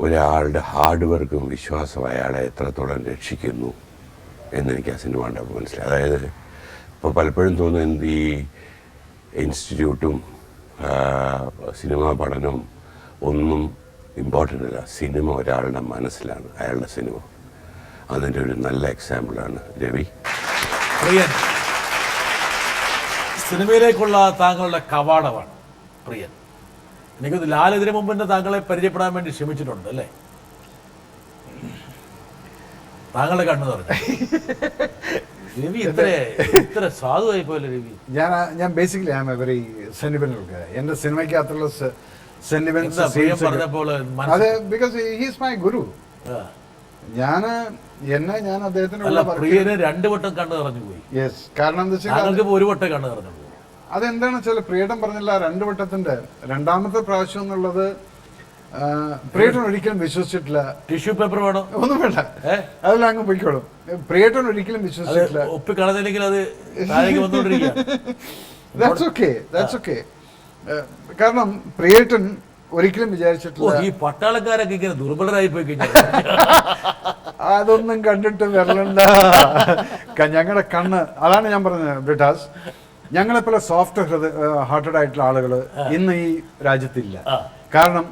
ഒരാളുടെ ഹാർഡ് വർക്കും വിശ്വാസവും അയാളെ എത്രത്തോളം രക്ഷിക്കുന്നു എന്നെനിക്ക് ആ സിനിമ കണ്ടപ്പോൾ മനസ്സിലായി. അതായത് ഇപ്പോൾ പലപ്പോഴും തോന്നുന്നു ഈ ഇൻസ്റ്റിറ്റ്യൂട്ടും സിനിമാ പഠനവും ഒന്നും ഇമ്പോർട്ടൻ്റ് അല്ല. സിനിമ ഒരാളുടെ മനസ്സിലാണ്, അയാളുടെ സിനിമ. അതിൻ്റെ ഒരു നല്ല എക്സാമ്പിളാണ് രവി. പ്രിയൻ, സിനിമയിലേക്കുള്ള താങ്കളുടെ കവാടമാണ് പ്രിയൻ. എനിക്കൊന്ന് ലാൽ ഇതിനു മുമ്പ് തന്നെ താങ്കളെ പരിചയപ്പെടാൻ വേണ്ടി ശ്രമിച്ചിട്ടുണ്ട് അല്ലേ? താങ്കളുടെ കണ്ണു പറഞ്ഞു രവി ഇത്ര സാധുവായി പോലെ രവി. ഞാൻ basically I am a very sentimental guy. എൻ്റെ സിനിമയ്ക്കകത്തുള്ള സെന്റിമെന്റ്സ് അതെ, ബിക്കോസ് ഹീസ് മൈ ഗുരു. ഞാൻ അദ്ദേഹത്തിനുള്ള പ്രിയന് 2 വട്ടം കണ്ണു നിറഞ്ഞു പോയി. യെസ്, കാരണം എന്താ വെച്ചാൽ 1 വട്ടം കണ്ണു നിറഞ്ഞു പോയി. അതെന്താണെന്ന് വെച്ചാൽ പ്രിയട്ടൻ പറഞ്ഞില്ല 2 വട്ടത്തിന്റെ 2ാമത്തെ പ്രാവശ്യം എന്നുള്ളത് പ്രിയട്ടൻ ഒരിക്കലും വിശ്വസിച്ചിട്ടില്ല. ടിഷ്യൂ പേപ്പർ വേണോ? ഒന്നും വേണ്ട, അതെല്ലാം അങ്ങ് പോയിക്കോളും. പ്രിയട്ടൻ ഒരിക്കലും വിശ്വസിച്ചിട്ടില്ല. ഒപ്പി കളഞ്ഞില്ലെങ്കിൽ അത് താഴേക്ക് വന്നുകൊണ്ടിരിക്കുക. That's okay. കാരണം പ്രിയട്ടൻ ഒരിക്കലും വിചാരിച്ചിട്ടില്ല ഈ പട്ടാളക്കാരൊക്കെ ഇങ്ങനെ ദുർബലരായി പോയി കഴിഞ്ഞാൽ അതൊന്നും കണ്ടിട്ട് വരലണ്ട. ഞങ്ങളുടെ കണ്ണ്, അതാണ് ഞാൻ പറഞ്ഞത് ബ്രിട്ടാസ്, ഞങ്ങളെപ്പോലെ സോഫ്റ്റ് ഹാർട്ടഡ് ആയിട്ടുള്ള ആളുകൾ ഇന്ന് ഈ രാജ്യത്തില്ല. കാരണം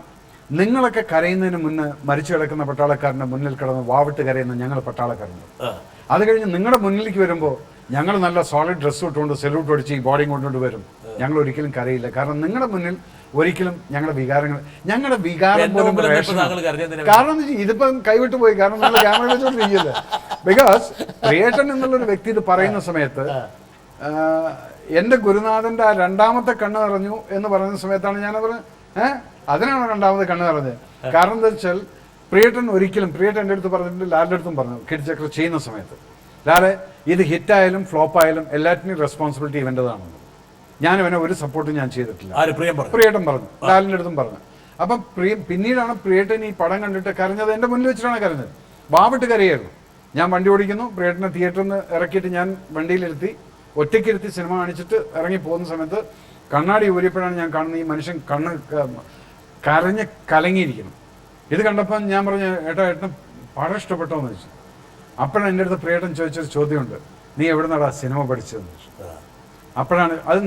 നിങ്ങളൊക്കെ കരയുന്നതിന് മുന്നേ മരിച്ചു കിടക്കുന്ന പട്ടാളക്കാരന്റെ മുന്നിൽ കിടന്ന് വാവിട്ട് കരയുന്ന ഞങ്ങൾ പട്ടാളക്കാരുണ്ട്. അത് കഴിഞ്ഞ് നിങ്ങളുടെ മുന്നിലേക്ക് വരുമ്പോൾ ഞങ്ങൾ നല്ല സോളിഡ് ഡ്രസ്സ് ഇട്ടുകൊണ്ട് സെല്യൂട്ട് അടിച്ച് ഈ ബോഡിയും കൊണ്ടുകൊണ്ട് വരും. ഞങ്ങൾ ഒരിക്കലും കരയില്ല. കാരണം നിങ്ങളുടെ മുന്നിൽ ഒരിക്കലും ഞങ്ങളുടെ വികാരം പോലും കാരണം ഇതിപ്പം കൈവിട്ടു പോയി. കാരണം നിങ്ങൾ ക്യാമറ വെച്ചോണ്ടിരിക്കില്ല. ബിക്കോസ് പ്രിയേട്ടൻ എന്നുള്ളൊരു വ്യക്തി ഇത് പറയുന്ന സമയത്ത് എൻ്റെ ഗുരുനാഥന്റെ ആ 2ാമത്തെ കണ്ണ് നിറഞ്ഞു എന്ന് പറയുന്ന സമയത്താണ് ഞാൻ പറഞ്ഞത് അതിനാണ് 2ാമത് കണ്ണ് നിറഞ്ഞത്. കാരണം എന്താ വെച്ചാൽ പ്രിയേട്ടൻ എൻ്റെ അടുത്ത് പറഞ്ഞിട്ടുണ്ട്, ലാലിൻ്റെ അടുത്തും പറഞ്ഞു കീർത്തിച്ചക്ര ചെയ്യുന്ന സമയത്ത്, ലാലെ ഇത് ഹിറ്റായാലും ഫ്ലോപ്പായാലും എല്ലാറ്റിനും റെസ്പോൺസിബിലിറ്റി ഇവൻ്റെതാണെന്ന്. ഞാൻ ഇവനെ ഒരു സപ്പോർട്ടും ഞാൻ ചെയ്തിട്ടില്ല. പ്രിയേട്ടൻ പറഞ്ഞു, ലാലിൻ്റെ അടുത്തും പറഞ്ഞു. അപ്പം പിന്നീടാണ് പ്രിയേട്ടൻ ഈ പടം കണ്ടിട്ട് കരഞ്ഞത്. എൻ്റെ മുന്നിൽ വെച്ചിട്ടാണ് കരഞ്ഞത്. വാവിട്ട് കരയായിരുന്നു. ഞാൻ വണ്ടി ഓടിക്കുന്നു, പ്രിയേട്ടനെ തിയേറ്ററിൽ നിന്ന് ഇറക്കിയിട്ട് ഞാൻ വണ്ടിയിലിരുത്തി ഒറ്റയ്ക്കിരുത്തി സിനിമ കാണിച്ചിട്ട് ഇറങ്ങി പോകുന്ന സമയത്ത് കണ്ണാടി ഊരിയപ്പോഴാണ് ഞാൻ കാണുന്നത് ഈ മനുഷ്യൻ കരഞ്ഞ് കലങ്ങിയിരിക്കുന്നു. ഇത് കണ്ടപ്പോൾ ഞാൻ പറഞ്ഞു, ഏട്ടന് വളരെ ഇഷ്ടപ്പെട്ടോന്ന് ചോദിച്ചു. അപ്പോഴാണ് എൻ്റെ അടുത്ത് പ്രിയേട്ടൻ ചോദിച്ചൊരു ചോദ്യമുണ്ട്, നീ എവിടെ നിന്നാടാ സിനിമ പഠിച്ചതെന്ന് ചോദിച്ചു. അപ്പോഴാണ് അത്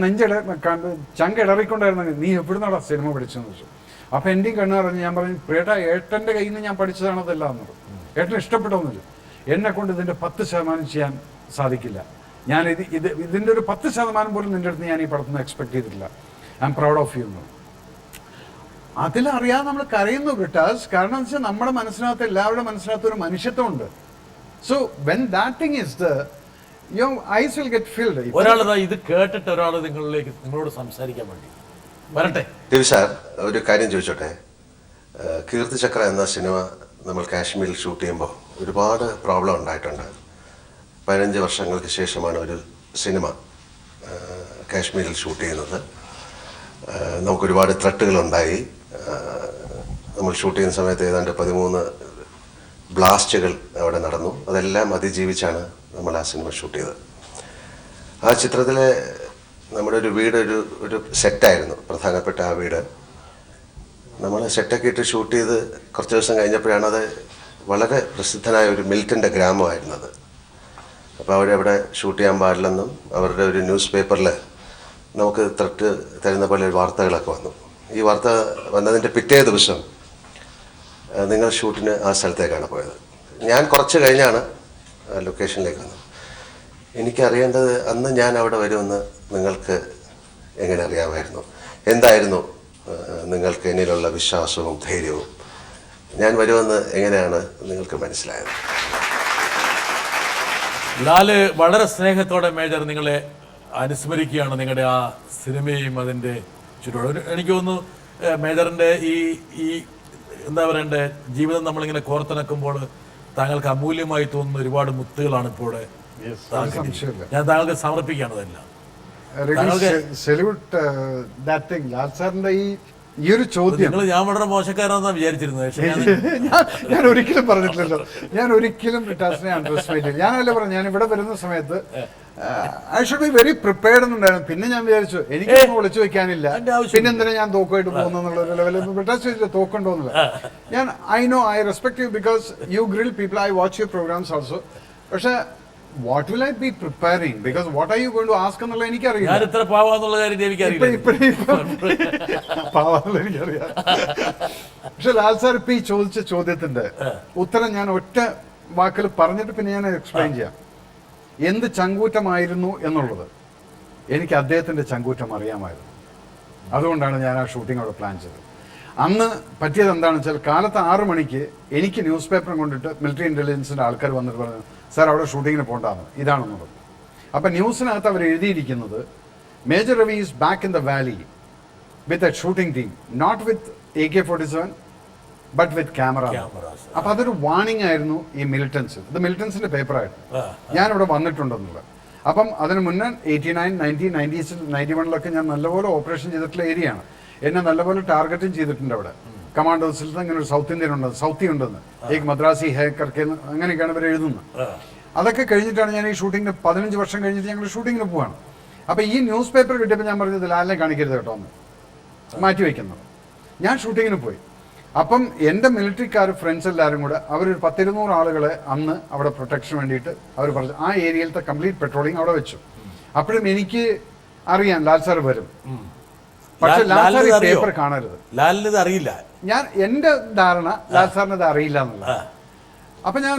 ചങ്ക ഇടറിക്കൊണ്ടായിരുന്നു, നീ എവിടെ നിന്നാടാ സിനിമ പഠിച്ചതെന്ന് ചോദിച്ചു. അപ്പം എൻ്റെയും കണ്ണു പറഞ്ഞു. ഞാൻ പറഞ്ഞു, പ്രിയേട്ട ഏട്ടൻ്റെ കയ്യിൽ നിന്ന് ഞാൻ പഠിച്ചതാണ് അതെല്ലാം എന്ന് പറഞ്ഞു. ഏട്ടന് ഇഷ്ടപ്പെട്ടോന്ന് ചോദിച്ചു. എന്നെ കൊണ്ട് ഇതിൻ്റെ 10% ചെയ്യാൻ സാധിക്കില്ല. ഞാൻ ഇതിൻ്റെ ഒരു 10% പോലും നിൻ്റെ അടുത്ത് ഞാൻ ഈ പടത്തിൽ എക്സ്പെക്ട് ചെയ്തിട്ടില്ല. I am proud of you എന്ന്. അതിലറിയാതെ നമ്മൾ കരയുന്നു ബ്രിട്ടാസ്. കാരണം എന്ന് വെച്ചാൽ നമ്മുടെ മനസ്സിനകത്ത്, എല്ലാവരുടെ മനസ്സിനകത്ത് ഒരു മനുഷ്യത്വമുണ്ട്. So when that thing is the your eyes will get filled. ഒരാൾ ഇത് കേട്ടിട്ട് ഒരാൾ നിങ്ങളോട് സംസാരിക്കാൻ വേണ്ടി വരട്ടെ. രവി സാർ, ഒരു കാര്യം ചോദിച്ചോട്ടെ. കീർത്തിചക്ര എന്ന സിനിമ നമ്മൾ കാശ്മീരിൽ ഷൂട്ട് ചെയ്യുമ്പോൾ ഒരുപാട് പ്രോബ്ലം ഉണ്ടായിട്ടുണ്ട്. 15 വർഷങ്ങൾക്ക് ശേഷമാണ് ഒരു സിനിമ കാശ്മീരിൽ ഷൂട്ട് ചെയ്യുന്നത്. നമുക്കൊരുപാട് ത്രട്ടുകളുണ്ടായി. നമ്മൾ ഷൂട്ട് ചെയ്യുന്ന സമയത്ത് ഏതാണ്ട് 13 ബ്ലാസ്റ്റുകൾ അവിടെ നടന്നു. അതെല്ലാം അതിജീവിച്ചാണ് നമ്മൾ ആ സിനിമ ഷൂട്ട് ചെയ്തത്. ആ ചിത്രത്തിലെ നമ്മുടെ ഒരു വീട് ഒരു സെറ്റായിരുന്നു, പ്രധാനപ്പെട്ട ആ വീട്. നമ്മൾ സെറ്റൊക്കെ ഇട്ട് ഷൂട്ട് ചെയ്ത് കുറച്ച് ദിവസം കഴിഞ്ഞപ്പോഴാണ് അത് വളരെ പ്രസിദ്ധനായ ഒരു മിൽട്ടൻ്റെ ഗ്രാമമായിരുന്നത്. അപ്പോൾ അവിടെ ഷൂട്ട് ചെയ്യാൻ പാടില്ലെന്നും അവരുടെ ഒരു ന്യൂസ് പേപ്പറിൽ നമുക്ക് ത്രട്ട് തരുന്ന പോലെ വാർത്തകളൊക്കെ വന്നു. ഈ വാർത്ത വന്നതിൻ്റെ പിറ്റേ ദിവസം നിങ്ങൾ ഷൂട്ടിന് ആ സ്ഥലത്തേക്കാണ് പോയത്. ഞാൻ കുറച്ച് കഴിഞ്ഞാണ് ലൊക്കേഷനിലേക്ക് വന്നത്. എനിക്കറിയേണ്ടത്, അന്ന് ഞാൻ അവിടെ വരുമെന്ന് നിങ്ങൾക്ക് എങ്ങനെ അറിയാമായിരുന്നു? എന്തായിരുന്നു നിങ്ങൾക്ക് എന്നിലുള്ള വിശ്വാസവും ധൈര്യവും? ഞാൻ വരുമെന്ന് എങ്ങനെയാണ് നിങ്ങൾക്ക് മനസ്സിലായത്? ലാല് വളരെ സ്നേഹത്തോടെ മേജർ നിങ്ങളെ അനുസ്മരിക്കുകയാണ്, നിങ്ങളുടെ ആ സിനിമയും അതിൻ്റെ ചുറ്റോട്. എനിക്ക് തോന്നുന്നു മേജറിൻ്റെ ഈ എന്താ പറയണ്ടേ, ജീവിതം നമ്മളിങ്ങനെ കോർത്തിണക്കുമ്പോൾ താങ്കൾക്ക് അമൂല്യമായി തോന്നുന്ന ഒരുപാട് മുത്തുകളാണ് ഇപ്പോൾ ഞാൻ താങ്കൾക്ക് സമർപ്പിക്കുകയാണ്. അതെല്ലാം ഈ ഒരു ചോദ്യം ഞാൻ വളരെ മോശക്കാരാണെന്നാണ് വിചാരിച്ചിരുന്നത്. പക്ഷേ ഞാൻ ഒരിക്കലും പറഞ്ഞിട്ടില്ലല്ലോ. ഞാൻ ഒരിക്കലും ബ്രിട്ടാസിനെ അണ്ടർസ്റ്റിമേറ്റ് ചെയ്യില്ല. ഞാനല്ലേ പറഞ്ഞു, ഞാൻ ഇവിടെ വരുന്ന സമയത്ത് I should be very prepared എന്നുണ്ടായിരുന്നു. പിന്നെ ഞാൻ വിചാരിച്ചു എനിക്കൊന്നും വിളിച്ചു വെക്കാനില്ല, പിന്നെ എന്തിനാ ഞാൻ തോക്കുമായിട്ട് പോകുന്നു എന്നുള്ള ഒരു ലെവലിൽ ബ്രിട്ടാസ് ചോദിച്ചില്ല തോക്കുണ്ടോന്നില്ല. ഞാൻ I respect you because you grill people, I watch your programs also. പക്ഷെ what will I be preparing, because what are you going to ask എന്നുള്ള എനിക്കറിയില്ല. ഞാൻ ഇത്ര പാവാന്നുള്ള കാര്യം എനിക്കറിയില്ല. പാവാന്നുള്ള എനിക്കറിയാം. പക്ഷെ ലാൽ സാർ ഇപ്പൊ ഈ ചോദിച്ച ചോദ്യത്തിന്റെ ഉത്തരം ഞാൻ ഒറ്റ വാക്കിൽ പറഞ്ഞിട്ട് പിന്നെ ഞാൻ എക്സ്പ്ലെയിൻ ചെയ്യാം. എന്ത് ചങ്കൂറ്റമായിരുന്നു എന്നുള്ളത് എനിക്ക് അദ്ദേഹത്തിന്റെ ചങ്കൂറ്റം അറിയാമായിരുന്നു. അതുകൊണ്ടാണ് ഞാൻ ആ ഷൂട്ടിംഗ് അവിടെ പ്ലാൻ ചെയ്തത്. അന്ന് പറ്റിയത് എന്താണെന്ന് വെച്ചാൽ കാലത്ത് 6 മണിക്ക് എനിക്ക് ന്യൂസ് പേപ്പർ കൊണ്ടിട്ട് മിലിറ്ററി ഇന്റലിജൻസിന്റെ ആൾക്കാർ വന്നിട്ട് പറഞ്ഞു, സാർ അവിടെ ഷൂട്ടിങ്ങിന് പോകണ്ടാന്ന്, ഇതാണെന്നുള്ളത്. അപ്പം ന്യൂസിനകത്ത് അവർ എഴുതിയിരിക്കുന്നത് major Ravi is back in the valley with a shooting team, not with AK-47 but with camera. അപ്പം അതൊരു വാണിംഗ് ആയിരുന്നു ഈ മിലിറ്റൻസ്. ഇത് മിലിറ്റൻസിന്റെ പേപ്പറായിരുന്നു, ഞാനിവിടെ വന്നിട്ടുണ്ടെന്നുള്ളത്. അപ്പം അതിന് മുന്നേ 89, 90, 90s, 91 ഞാൻ നല്ലപോലെ ഓപ്പറേഷൻ ചെയ്തിട്ടുള്ള ഏരിയയാണ്. എന്നെ നല്ലപോലെ ടാർഗറ്റും ചെയ്തിട്ടുണ്ട് അവിടെ. കമാൻഡോസിൽ ഇങ്ങനെ ഒരു സൗത്ത് ഇന്ത്യൻ ഉണ്ട്, സൗത്തി ഉണ്ടെന്ന്, ഏക് മദ്രാസി ഹേ കർക്കെന്ന് അങ്ങനെയൊക്കെയാണ് ഇവർ എഴുതുന്നത്. അതൊക്കെ കഴിഞ്ഞിട്ടാണ് ഞാൻ ഈ ഷൂട്ടിങ്ങിന് 15 വർഷം കഴിഞ്ഞിട്ട് ഞങ്ങൾ ഷൂട്ടിങ്ങിന് പോവാണ്. അപ്പം ഈ ന്യൂസ് പേപ്പർ കിട്ടിയപ്പോൾ ഞാൻ പറഞ്ഞത് ലാലിനെ കാണിക്കരുത് കേട്ടോ എന്ന് മാറ്റി വയ്ക്കുന്നത്. ഞാൻ ഷൂട്ടിങ്ങിന് പോയി. അപ്പം എൻ്റെ മിലിറ്ററിക്കാർ ഫ്രണ്ട്സ് എല്ലാവരും കൂടെ അവരൊരു 10-200 ആളുകളെ അന്ന് അവിടെ പ്രൊട്ടക്ഷന് വേണ്ടിയിട്ട് അവർ പറഞ്ഞു ആ ഏരിയയിലത്തെ കംപ്ലീറ്റ് പെട്രോളിങ് അവിടെ വെച്ചു. അപ്പോഴും എനിക്ക് അറിയാം ലാൽ സാർ വരും, പക്ഷെ ലാൽ സാർ ഈ പേപ്പർ കാണരുത്. ലാലിന് അറിയില്ല. ഞാൻ എൻ്റെ ധാരണ ലാൽ സാറിന് അത് അറിയില്ല എന്നുള്ളത്. അപ്പം ഞാൻ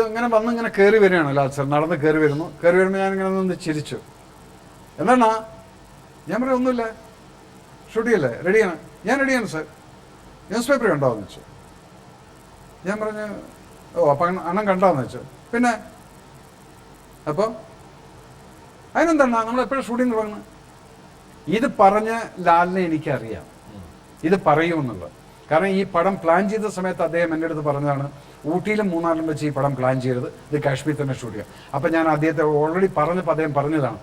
ഇങ്ങനെ വന്ന് ഇങ്ങനെ കയറി വരികയാണ്. ലാൽ സാർ നടന്ന് കയറി വരുമ്പോൾ ഞാൻ ഇങ്ങനെ നിന്ന് ചിരിച്ചു. എന്താണ് ഞാൻ പറയാം, ഒന്നുമില്ല, ഷൂട്ടിയല്ലേ, റെഡിയാണ്, ഞാൻ റെഡിയാണ് സാർ, ന്യൂസ് പേപ്പർ കണ്ടോന്ന് വെച്ചു. ഞാൻ പറഞ്ഞു ഓ അപ്പം അണ്ണൻ കണ്ടോന്ന് വെച്ചു. പിന്നെ അപ്പോൾ അതിനെന്താണ് നമ്മൾ എപ്പോഴും ഷൂട്ടിങ് തുടങ്ങുന്നത്? ഇത് പറഞ്ഞ ലാലിനെ എനിക്കറിയാം ഇത് പറയുമെന്നുള്ളത്. കാരണം ഈ പടം പ്ലാൻ ചെയ്ത സമയത്ത് അദ്ദേഹം എൻ്റെ അടുത്ത് പറഞ്ഞതാണ്, ഊട്ടിയിലും മൂന്നാറിലും വെച്ച് ഈ പടം പ്ലാൻ ചെയ്തത്, ഇത് കാശ്മീർ തന്നെ ഷൂട്ട് ചെയ്യാം. അപ്പം ഞാൻ അദ്ദേഹത്തെ ഓൾറെഡി പറഞ്ഞപ്പോൾ അദ്ദേഹം പറഞ്ഞതാണ്,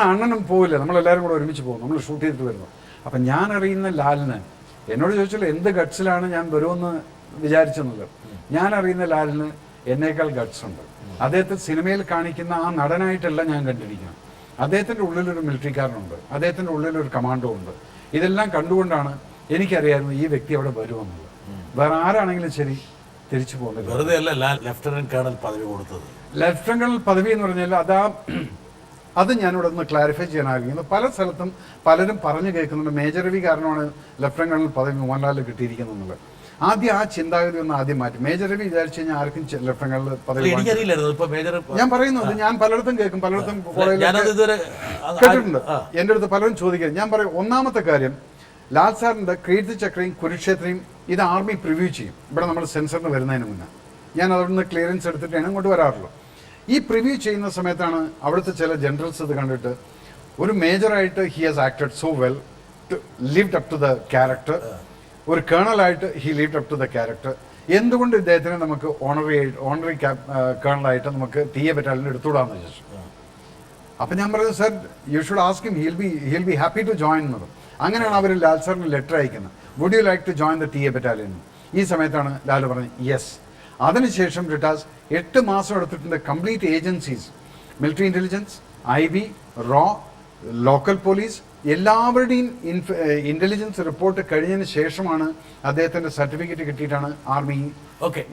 അണ്ണനും പോവില്ല, നമ്മളെല്ലാവരും കൂടെ ഒരുമിച്ച് പോകും, നമ്മൾ ഷൂട്ട് ചെയ്തിട്ട് വരുന്നു. അപ്പം ഞാൻ അറിയുന്ന ലാലിന് എന്നോട് ചോദിച്ചല്ലോ എന്ത് ഗട്ട്സിലാണ് ഞാൻ വരുമെന്ന് വിചാരിച്ചെന്നുള്ളത്. ഞാൻ അറിയുന്ന ലാലിന് എന്നേക്കാൾ ഗട്ട്സ് ഉണ്ട്. അദ്ദേഹത്തെ സിനിമയിൽ കാണിക്കുന്ന ആ നടനായിട്ടല്ല ഞാൻ കണ്ടിരിക്കുന്നത്. അദ്ദേഹത്തിൻ്റെ ഉള്ളിലൊരു മിലിറ്ററിക്കാരനുണ്ട്, അദ്ദേഹത്തിൻ്റെ ഉള്ളിലൊരു കമാൻഡോ ഉണ്ട്. ഇതെല്ലാം കണ്ടുകൊണ്ടാണ് എനിക്കറിയാമായിരുന്നു ഈ വ്യക്തി അവിടെ വരുമെന്നുള്ളത്. വേറെ ആരാണെങ്കിലും ശരി തിരിച്ചു പോകുന്നത്. വെറുതെ അല്ല ലഫ്റ്റനന്റ് കേണൽ പദവി കൊടുത്തത്. ലഫ്റ്റനന്റ് കേണൽ പദവി എന്ന് പറഞ്ഞാൽ അത് ഞാനിവിടെ ഒന്ന് ക്ലാരിഫൈ ചെയ്യാൻ ആഗ്രഹിക്കുന്നു. പല സ്ഥലത്തും പലരും പറഞ്ഞു കേൾക്കുന്നുണ്ട് മേജർ രവി കാരണമാണ് ലഫ്റ്റനന്റ് കേണൽ പദവി മോഹൻലാലിന് കിട്ടിയിരിക്കുന്നത് എന്നുള്ളത്. ആദ്യം ആ ചിന്താഗതി ഒന്ന് ആദ്യം മാറ്റി. മേജർ രവി വിചാരിച്ചു കഴിഞ്ഞാൽ ആർക്കും ലഫ്റ്റനന്റ് കേണൽ പദവി ഞാൻ പറയുന്നത് ഞാൻ പലയിടത്തും കേൾക്കും, പലയിടത്തും കേട്ടിട്ടുണ്ട്. എൻ്റെ അടുത്ത് പലരും ചോദിക്കുക. ഞാൻ പറയും, ഒന്നാമത്തെ കാര്യം ലാൽ സാറിൻ്റെ കീർത്തിചക്രയും കുരുക്ഷേത്രയും ഇത് ആർമി പ്രിവ്യൂ ചെയ്യും. ഇവിടെ നമ്മൾ സെൻസറിന് വരുന്നതിന് മുന്നേ ഞാൻ അവിടുന്ന് ക്ലിയറൻസ് എടുത്തിട്ടാണ് ഇങ്ങോട്ട് വരാറുള്ളൂ. ഈ പ്രിവ്യൂ ചെയ്യുന്ന സമയത്താണ് അവിടുത്തെ ചില ജനറൽസ് ഇത് കണ്ടിട്ട് ഒരു മേജറായിട്ട് he has acted so well, lived up to the character. ഒരു കേണലായിട്ട് he lived up to the character. എന്തുകൊണ്ട് ഇദ്ദേഹത്തിനെ നമുക്ക് ഓണറി കേണലായിട്ട് നമുക്ക് TA ബറ്റാലിയൻ എടുത്തുകൂടാന്ന് ചോദിച്ചു. അപ്പം ഞാൻ പറഞ്ഞു, sir you should ask him, he'll be happy to join എന്നത്. അങ്ങനെയാണ് അവർ ലാൽ സാറിന് ലെറ്റർ അയക്കുന്നത്, would you like to join the TA battalion. ഈ സമയത്താണ് ലാൽ പറഞ്ഞത് യെസ്. അതിനുശേഷം റിട്ടാസ് 8 മാസം എടുത്തിട്ടുണ്ട്. Complete agencies, military intelligence, IB, RAW, local police എല്ലാവരുടെയും ഇൻ്റലിജൻസ് റിപ്പോർട്ട് കഴിഞ്ഞതിന് ശേഷമാണ് അദ്ദേഹത്തിൻ്റെ സർട്ടിഫിക്കറ്റ് കിട്ടിയിട്ടാണ് ആർമി ഓക്കെ.